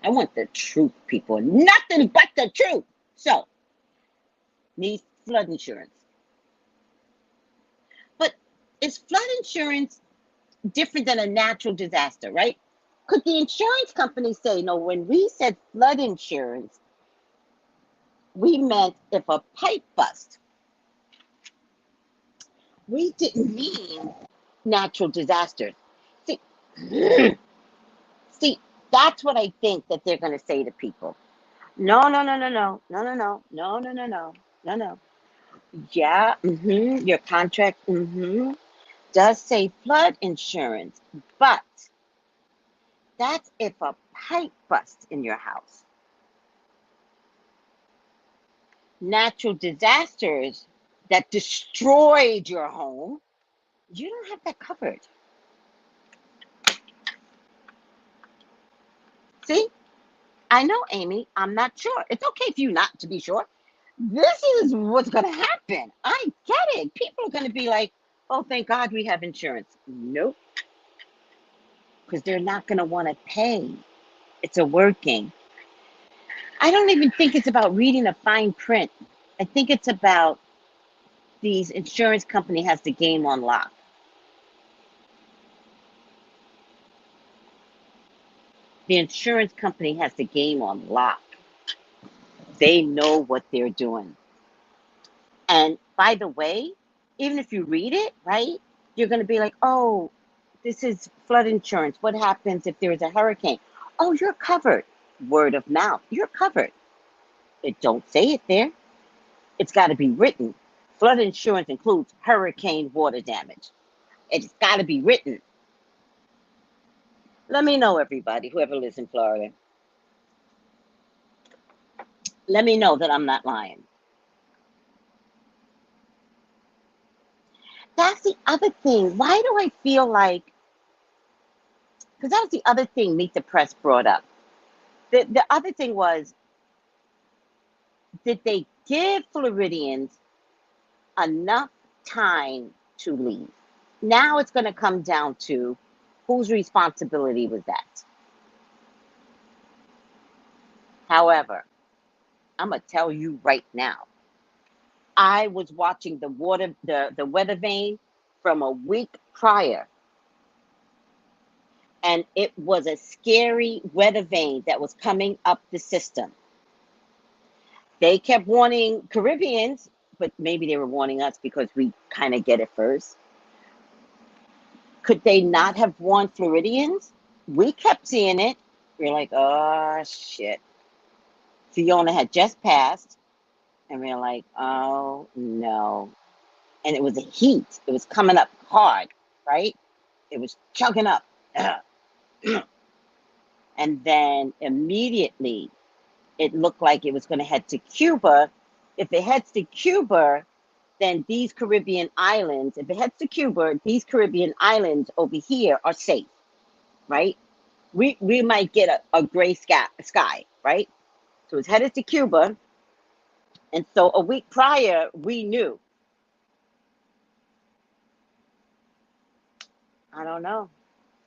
I want the truth, people, nothing but the truth. So, need flood insurance. But is flood insurance different than a natural disaster, right? Could the insurance company say, no, when we said flood insurance, we meant if a pipe bust. We didn't mean natural disasters. See, see, that's what I think that they're going to say to people. No, no, no, no, no, no, no, no, no, no, no, no, no, no. Yeah, your contract, does say flood insurance, but that's if a pipe busts in your house. Natural disasters that destroyed your home, you don't have that covered. See? I know, Amy, I'm not sure. It's okay if you're not to be sure. This is what's going to happen. I get it. People are going to be like, oh, thank God we have insurance. Nope. Because they're not going to want to pay. It's a word game. I don't even think it's about reading a fine print. I think it's about these insurance company has the game on lock. The insurance company has the game on lock. They know what they're doing. And by the way, even if you read it, right, you're going to be like, oh, this is flood insurance. What happens if there's a hurricane? Oh, you're covered. Word of mouth. You're covered. It don't say it there. It's got to be written. Flood insurance includes hurricane water damage. It's got to be written. Let me know, everybody, whoever lives in Florida. Let me know that I'm not lying. That's the other thing. Why do I feel like, because that was the other thing Meet the Press brought up. The other thing was, did they give Floridians enough time to leave? Now it's going to come down to whose responsibility was that. However, I'm going to tell you right now, I was watching the weather vane from a week prior. And it was a scary weather vane that was coming up the system. They kept warning Caribbeans, but maybe they were warning us because we kind of get it first. Could they not have warned Floridians? We kept seeing it. We were like, oh, shit. Fiona had just passed, and we were like, oh, no. And it was a heat. It was coming up hard, right? It was chugging up. And then immediately, it looked like it was going to head to Cuba. If it heads to Cuba, then these Caribbean islands, if it heads to Cuba, these Caribbean islands over here are safe, right? We might get a gray sky, right? So it's headed to Cuba. And so a week prior, we knew. I don't know.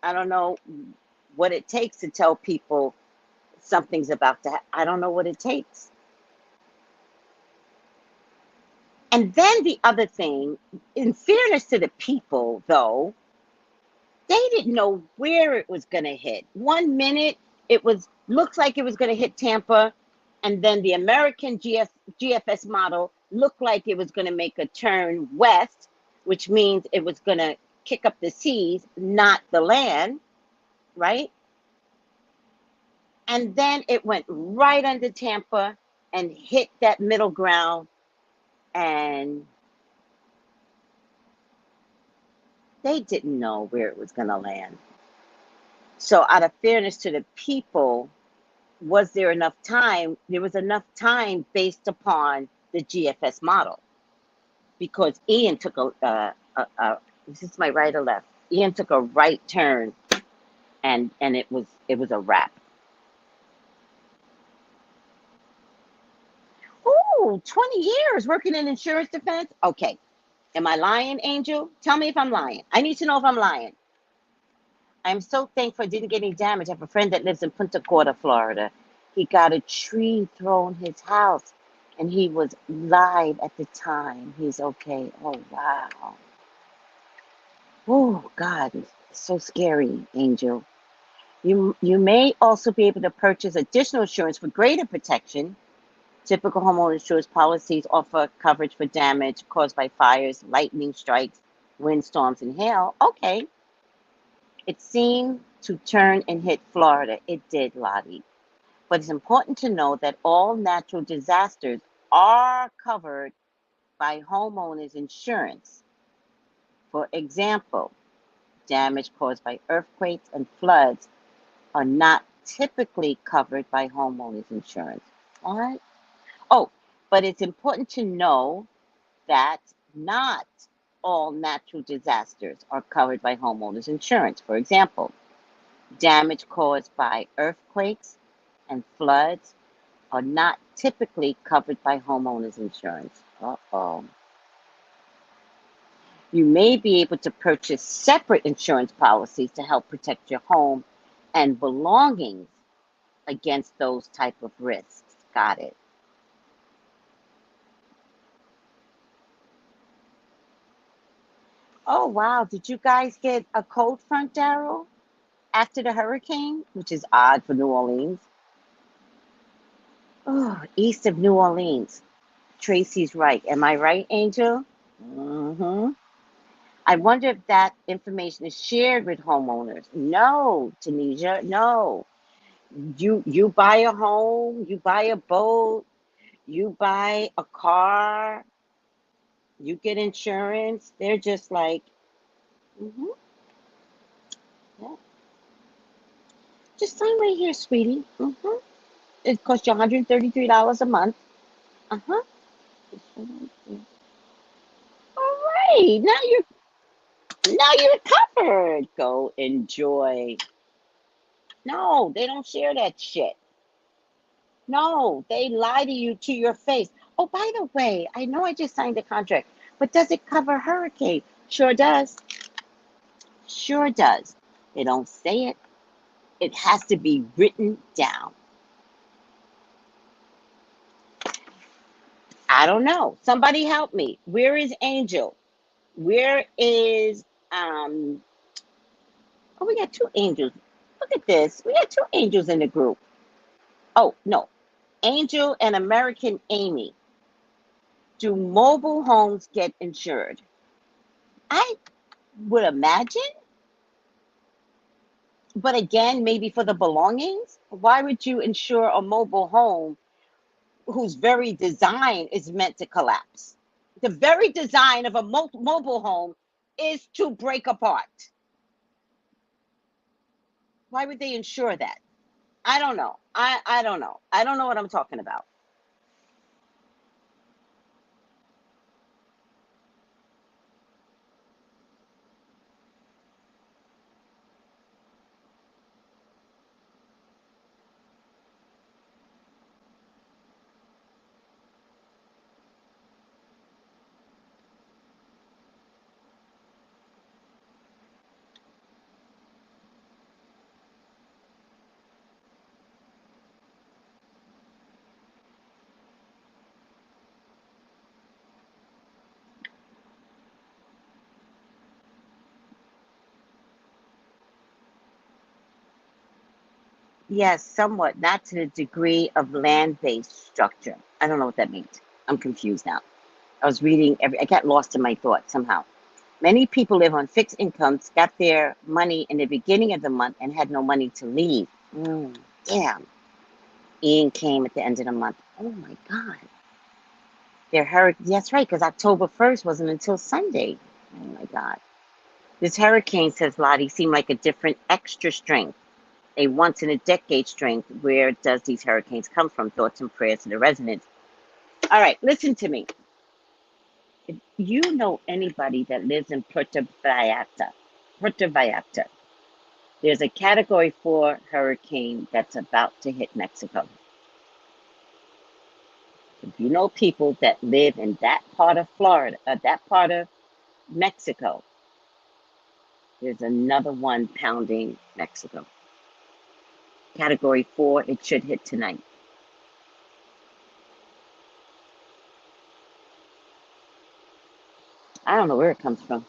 I don't know what it takes to tell people something's about to happen. I don't know what it takes. And then the other thing, in fairness to the people, though, they didn't know where it was going to hit. 1 minute, looks like it was going to hit Tampa, and then the American GFS model looked like it was going to make a turn west, which means it was going to kick up the seas, not the land, right? And then it went right under Tampa and hit that middle ground, and they didn't know where it was going to land. So out of fairness to the people, was there enough time? There was enough time based upon the GFS model, because Ian took this is my right or left? Ian took a right turn, and it was a wrap. Ooh, 20 years working in insurance defense. Okay. Am I lying, Angel? Tell me if I'm lying. I need to know if I'm lying. I'm so thankful I didn't get any damage. I have a friend that lives in Punta Gorda, Florida. He got a tree thrown his house, and he was live at the time. He's okay. Oh, wow. Oh, God, it's so scary, Angel. You may also be able to purchase additional insurance for greater protection. Typical homeowner insurance policies offer coverage for damage caused by fires, lightning strikes, windstorms, and hail. Okay. It seemed to turn and hit Florida. It did, Lottie. But it's important to know that all natural disasters are covered by homeowners insurance. For example, damage caused by earthquakes and floods are not typically covered by homeowners insurance. All right? Oh, but it's important to know that not all natural disasters are covered by homeowners insurance. For example, damage caused by earthquakes and floods are not typically covered by homeowners insurance. Uh-oh. You may be able to purchase separate insurance policies to help protect your home and belongings against those type of risks. Got it. Oh, wow. Did you guys get a cold front, Daryl, after the hurricane? Which is odd for New Orleans. Oh, east of New Orleans. Tracy's right. Am I right, Angel? Mm-hmm. I wonder if that information is shared with homeowners. No, Tunisia, no. You buy a home, you buy a boat, you buy a car, you get insurance. They're just like, mm-hmm, yeah. Just sign right here, sweetie. Mm-hmm. It costs you $133 a month. Uh-huh. All right. Now you're covered. Go enjoy. No, they don't share that shit. No, they lie to you to your face. Oh, by the way, I know I just signed the contract, but does it cover hurricane? Sure does. Sure does. They don't say it. It has to be written down. I don't know. Somebody help me. Where is Angel? Where is oh, we got two angels. Look at this. We had two angels in the group. Oh, no. Angel and American Amy. Do mobile homes get insured? I would imagine. But again, maybe for the belongings. Why would you insure a mobile home whose very design is meant to collapse? The very design of a mobile home is to break apart. Why would they insure that? I don't know. I don't know. I don't know what I'm talking about. Yes, somewhat, not to the degree of land-based structure. I don't know what that means. I'm confused now. I was reading I got lost in my thoughts somehow. Many people live on fixed incomes, got their money in the beginning of the month and had no money to leave. Damn. Ian came at the end of the month. Oh my God. Their hurricane, that's right, because October 1st wasn't until Sunday. Oh my God. This hurricane, says Lottie, seemed like a different extra strength, a once in a decade strength. Where does these hurricanes come from? Thoughts and prayers to the residents. All right, listen to me. If you know anybody that lives in Puerto Vallarta, there's a Category 4 hurricane that's about to hit Mexico. If you know people that live in that part of Florida, that part of Mexico, there's another one pounding Mexico. Category 4, it should hit tonight. I don't know where it comes from.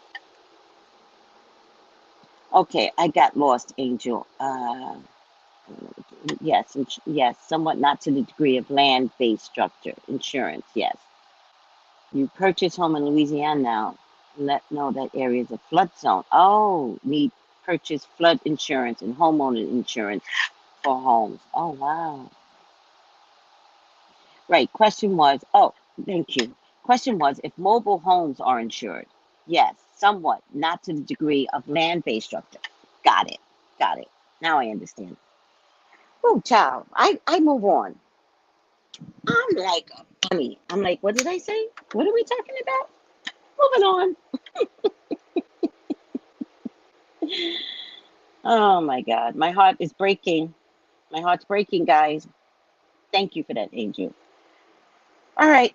Okay, I got lost, Angel. Yes, yes, somewhat, not to the degree of land-based structure. Insurance, yes. You purchase home in Louisiana now. Let know that area is a flood zone. Oh, need purchase flood insurance and homeowner insurance for homes. Oh, wow. Right. Question was, oh, thank you. Question was if mobile homes are insured. Yes, somewhat, not to the degree of land-based structure. Got it. Got it. Now I understand. Oh, child, I move on. I'm like a bunny. I'm like, what did I say? What are we talking about? Moving on. Oh my God, my heart is breaking. My heart's breaking, guys. Thank you for that, Angel. All right,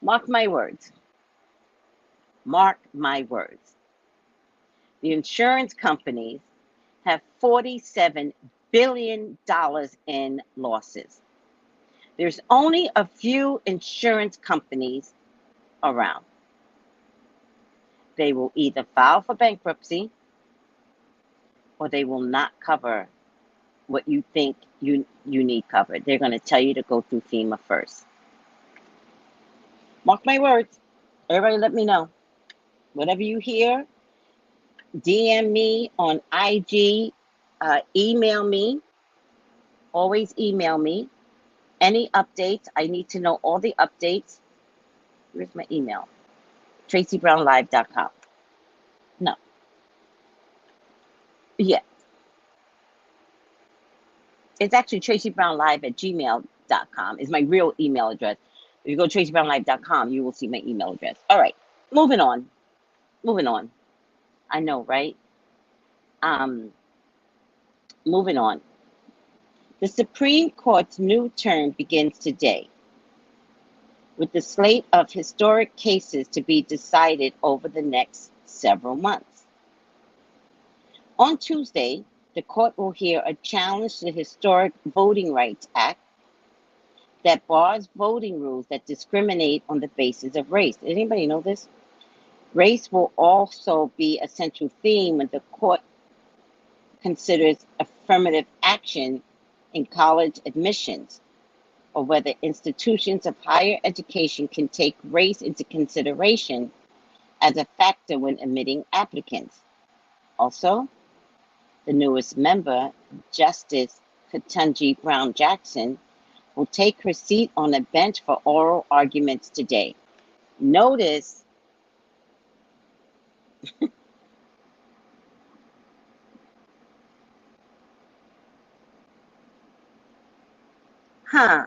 mark my words. Mark my words. The insurance companies have $47 billion in losses. There's only a few insurance companies around. They will either file for bankruptcy or they will not cover what you think you need covered. They're going to tell you to go through FEMA first. Mark my words. Everybody let me know. Whatever you hear, DM me on IG, email me. Always email me. Any updates, I need to know all the updates. Where's my email? TraceyBrownlive.com. No. Yeah. It's actually TraceyBrownlive@gmail.com is my real email address. If you go to TraceyBrownlive.com, you will see my email address. All right. Moving on. Moving on. I know, right? Moving on. The Supreme Court's new term begins today, with the slate of historic cases to be decided over the next several months. On Tuesday, the court will hear a challenge to the historic Voting Rights Act that bars voting rules that discriminate on the basis of race. Did anybody know this? Race will also be a central theme when the court considers affirmative action in college admissions, or whether institutions of higher education can take race into consideration as a factor when admitting applicants. Also, the newest member, Justice Ketanji Brown Jackson, will take her seat on the bench for oral arguments today. Notice, huh?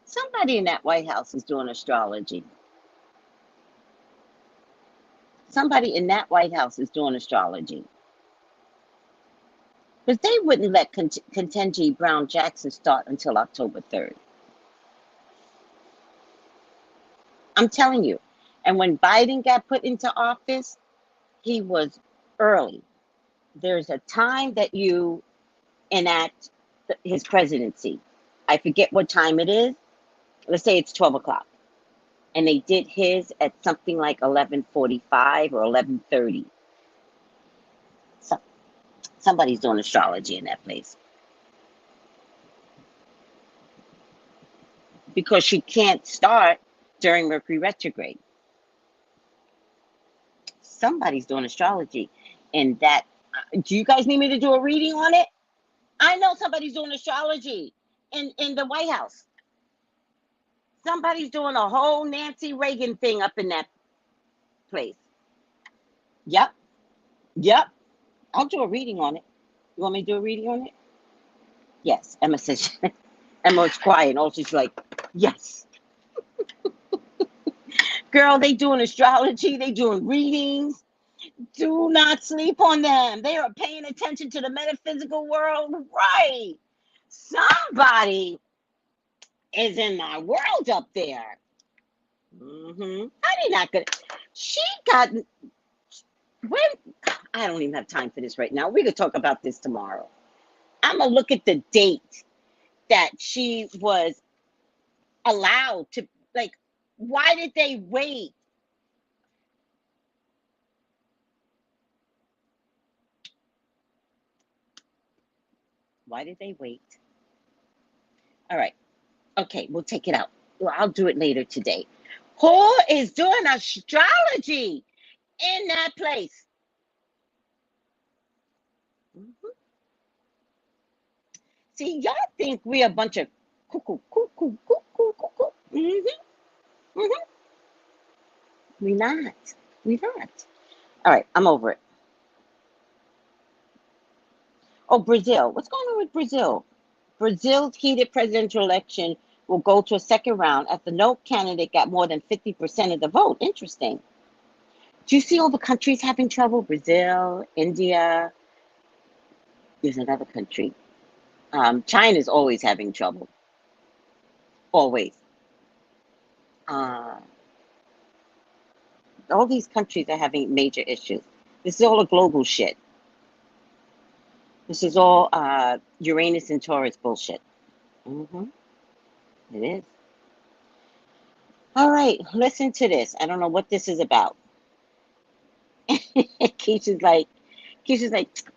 Somebody in that White House is doing astrology. Somebody in that White House is doing astrology. Because they wouldn't let Ketanji Brown Jackson start until October 3rd. I'm telling you. And when Biden got put into office, he was early. There's a time that you enact his presidency. I forget what time it is. Let's say it's 12 o'clock. And they did his at something like 11:45 or 11:30. So, somebody's doing astrology in that place. Because she can't start during Mercury retrograde. Somebody's doing astrology. And that, do you guys need me to do a reading on it? I know somebody's doing astrology in the White House. Somebody's doing a whole Nancy Reagan thing up in that place. Yep. I'll do a reading on it. You want me to do a reading on it? Yes. Emma says, Emma was quiet. And all she's like, yes. Girl, they doing astrology. They doing readings. Do not sleep on them. They are paying attention to the metaphysical world. Right. Somebody is in my world up there. I did not get. She got. When I don't even have time for this right now. We could talk about this tomorrow. I'm gonna look at the date that she was allowed to. Like, why did they wait? Why did they wait? All right. Okay, we'll take it out. Well, I'll do it later today. Who is doing astrology in that place? See, y'all think we a bunch of cuckoo. We not. We not. All right, I'm over it. Oh, Brazil. What's going on with Brazil? Brazil's heated presidential election will go to a second round after no candidate got more than 50% of the vote. Interesting. Do you see all the countries having trouble? Brazil, India. There's another country. China's always having trouble. Always. All these countries are having major issues. This is all a global shit. This is all Uranus and Taurus bullshit. It is. All right, listen to this. I don't know what this is about. Keisha's like,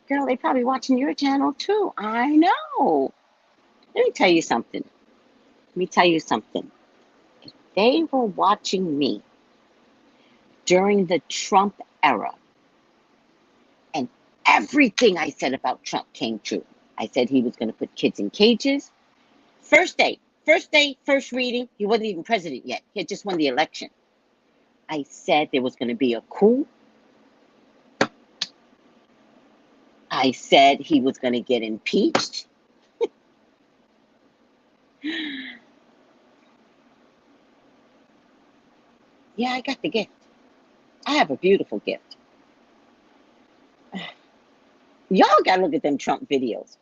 girl, they probably watching your channel too. I know. Let me tell you something. If they were watching me during the Trump era, and everything I said about Trump came true. I said he was going to put kids in cages. First day, first reading, he wasn't even president yet. He had just won the election. I said there was going to be a coup. I said he was going to get impeached. Yeah, I got the gift. I have a beautiful gift. Y'all got to look at them Trump videos.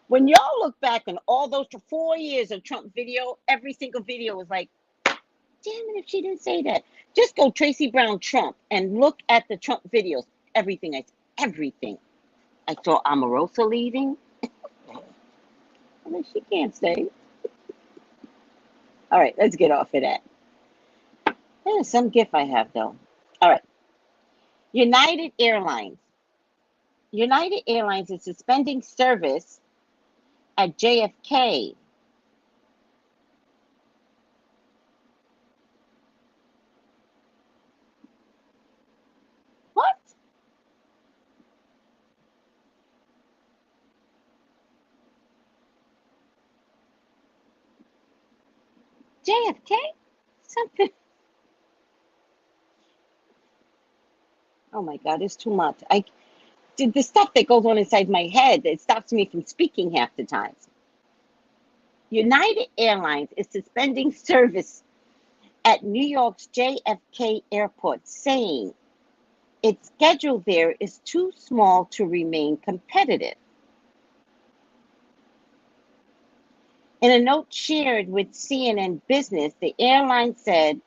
When y'all look back on all those 4 years of Trump video, every single video was like, damn it, if she didn't say that. Just go Tracey Brown Trump and look at the Trump videos. Everything. I saw Omarosa leaving. I mean, she can't stay. All right, let's get off of that. There's some gift I have, though. All right. United Airlines. United Airlines is suspending service at JFK. What? JFK? Something. Oh my God, it's too much. The stuff that goes on inside my head, it stops me from speaking half the time. United Airlines is suspending service at New York's JFK Airport, saying its schedule there is too small to remain competitive. In a note shared with CNN Business, the airline said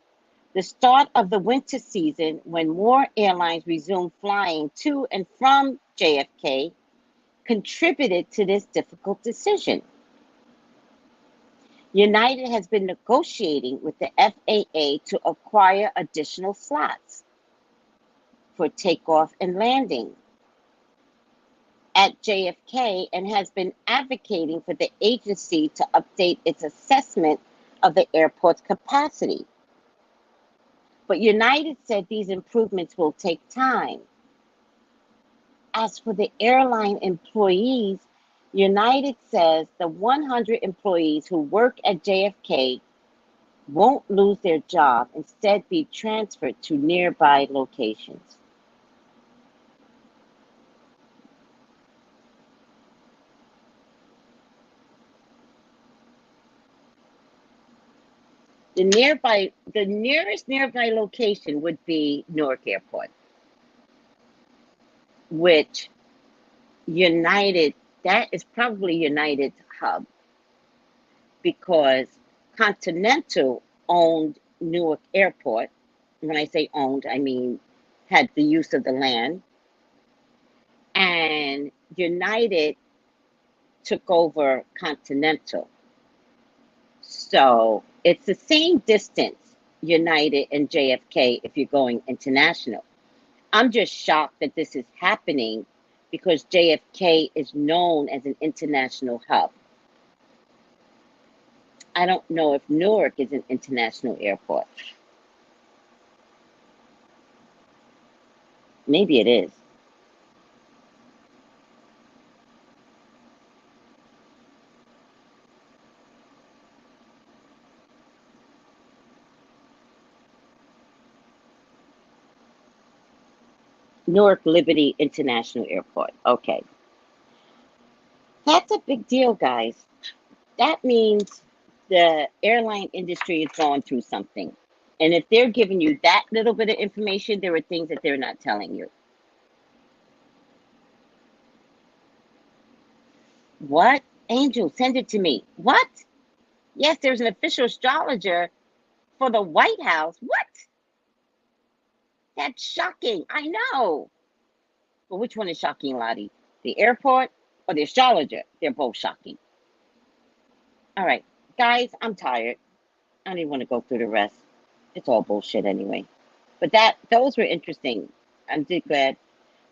the start of the winter season, when more airlines resumed flying to and from JFK, contributed to this difficult decision. United has been negotiating with the FAA to acquire additional slots for takeoff and landing at JFK and has been advocating for the agency to update its assessment of the airport's capacity. But United said these improvements will take time. As for the airline employees, United says the 100 employees who work at JFK won't lose their job, instead be transferred to nearby locations. The nearest nearby location would be Newark Airport, which United, that is probably United's hub, because Continental owned Newark Airport. When I say owned, I mean had the use of the land. And United took over Continental. So it's the same distance, United and JFK, if you're going international. I'm just shocked that this is happening because JFK is known as an international hub. I don't know if Newark is an international airport. Maybe it is. Newark Liberty International Airport. Okay. That's a big deal, guys. That means the airline industry is going through something. And if they're giving you that little bit of information, there are things that they're not telling you. What? Angel, send it to me. What? Yes, there's an official astrologer for the White House. What? That's shocking. I know. But which one is shocking, Lottie? The airport or the astrologer? They're both shocking. All right, guys, I'm tired. I don't even want to go through the rest. It's all bullshit anyway. But those were interesting. I'm glad.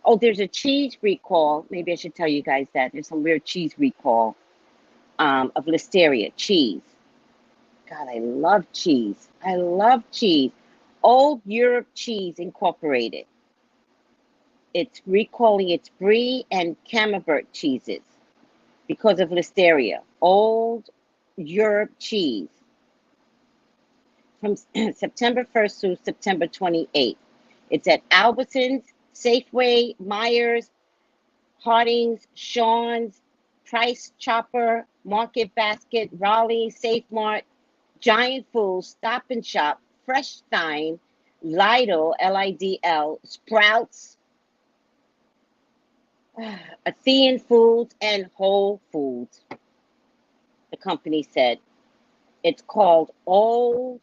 Oh, there's a cheese recall. Maybe I should tell you guys that. There's some weird cheese recall of Listeria cheese. God, I love cheese. I love cheese. Old Europe Cheese Incorporated. It's recalling its Brie and Camembert cheeses because of Listeria. Old Europe Cheese. From September 1st to September 28th. It's at Albertsons, Safeway, Myers, Harding's, Sean's, Price Chopper, Market Basket, Raleigh, Safe Mart, Giant Foods, Stop and Shop, Fresh Thyme, Lidl, Lidl, Sprouts, Athenian Foods, and Whole Foods. The company said it's called Old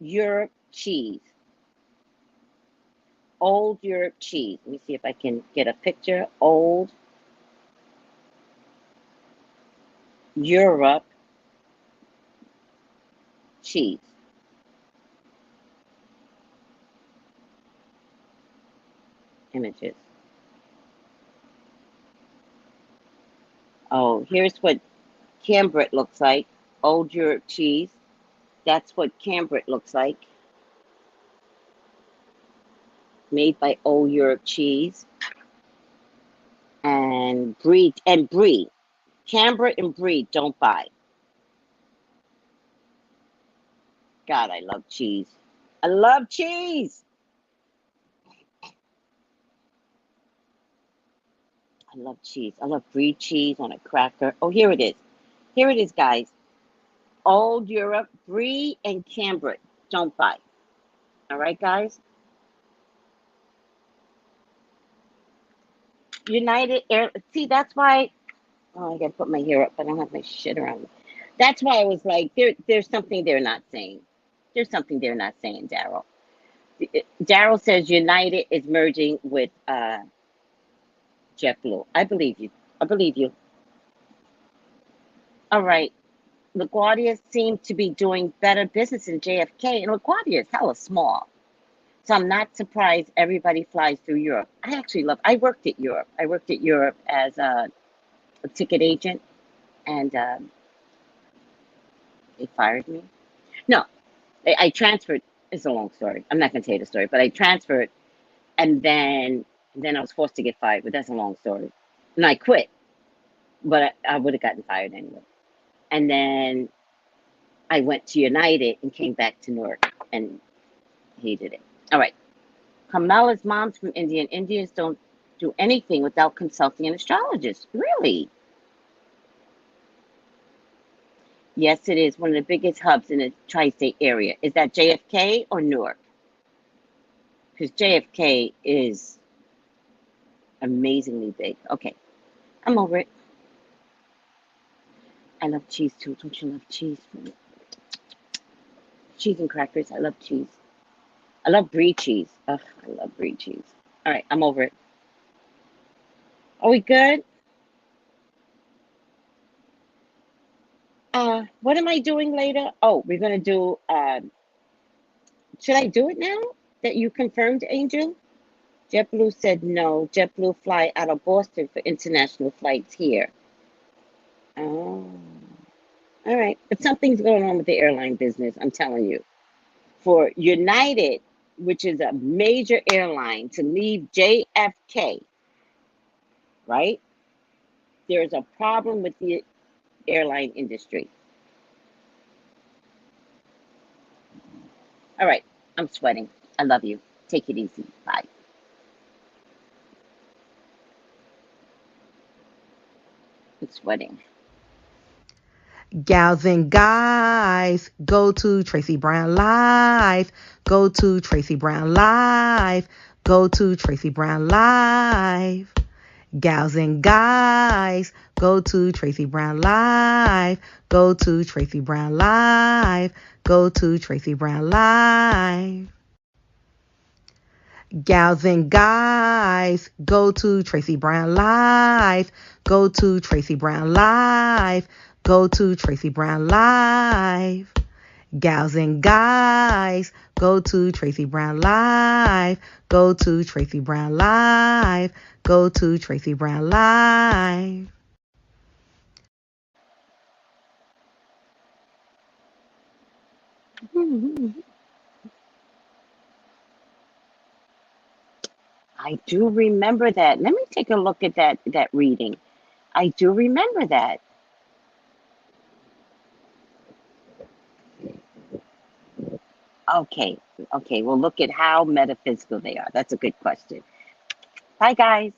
Europe Cheese. Old Europe Cheese. Let me see if I can get a picture. Old Europe cheese. Images. Oh, here's what Cambrit looks like. Old Europe cheese. That's what Cambrit looks like. Made by Old Europe cheese. And Brie. Cambrit and Brie don't buy. God, I love cheese. I love cheese. I love cheese. I love Brie cheese on a cracker. Oh, here it is. Here it is, guys. Old Europe, Brie, and Cambrit don't buy. All right, guys? United Air. See, that's why. Oh, I gotta put my hair up. I don't have my shit around me. That's why I was like, there's something they're not saying. There's something they're not saying, Daryl. Daryl says United is merging with JetBlue. I believe you. I believe you. All right. LaGuardia seemed to be doing better business in JFK, and LaGuardia is hella small. So I'm not surprised everybody flies through Europe. I worked at Europe. I worked at Europe as a ticket agent, and they fired me. No, I transferred. It's a long story. I'm not going to tell you the story, but I transferred, and then I was forced to get fired, but that's a long story. And I quit, but I would have gotten fired anyway. And then I went to United and came back to Newark and hated it. All right. Kamala's mom's from India, and Indians don't do anything without consulting an astrologist. Really? Yes, it is one of the biggest hubs in the tri-state area. Is that JFK or Newark? Because JFK is amazingly big. Okay, I'm over it. I love cheese too. Don't you love cheese? Cheese and crackers. I love cheese. I love brie cheese. Ugh, I love brie cheese. All right, I'm over it. Are we good? What am I doing later? Oh, we're gonna do. Should I do it now that you confirmed, Angel? JetBlue said no. JetBlue fly out of Boston for international flights here. Oh, all right. But something's going on with the airline business, I'm telling you. For United, which is a major airline, to leave JFK, right? There's a problem with the airline industry. All right. I'm sweating. I love you. Take it easy. Bye. I'm sweating. Gals and guys, go to Tracey Brown Live. Go to Tracey Brown Live. Go to Tracey Brown Live. Gals and guys, go to Tracey Brown Live. Go to Tracey Brown Live. Go to Tracey Brown Live. Gals and guys, go to Tracey Brown Live. Go to Tracey Brown Live. Go to Tracey Brown Live. Gals and guys, go to Tracey Brown Live. Go to Tracey Brown Live. Go to Tracey Brown Live. I do remember that. Let me take a look at that reading. I do remember that. Okay. Okay. Well, look at how metaphysical they are. That's a good question. Bye, guys.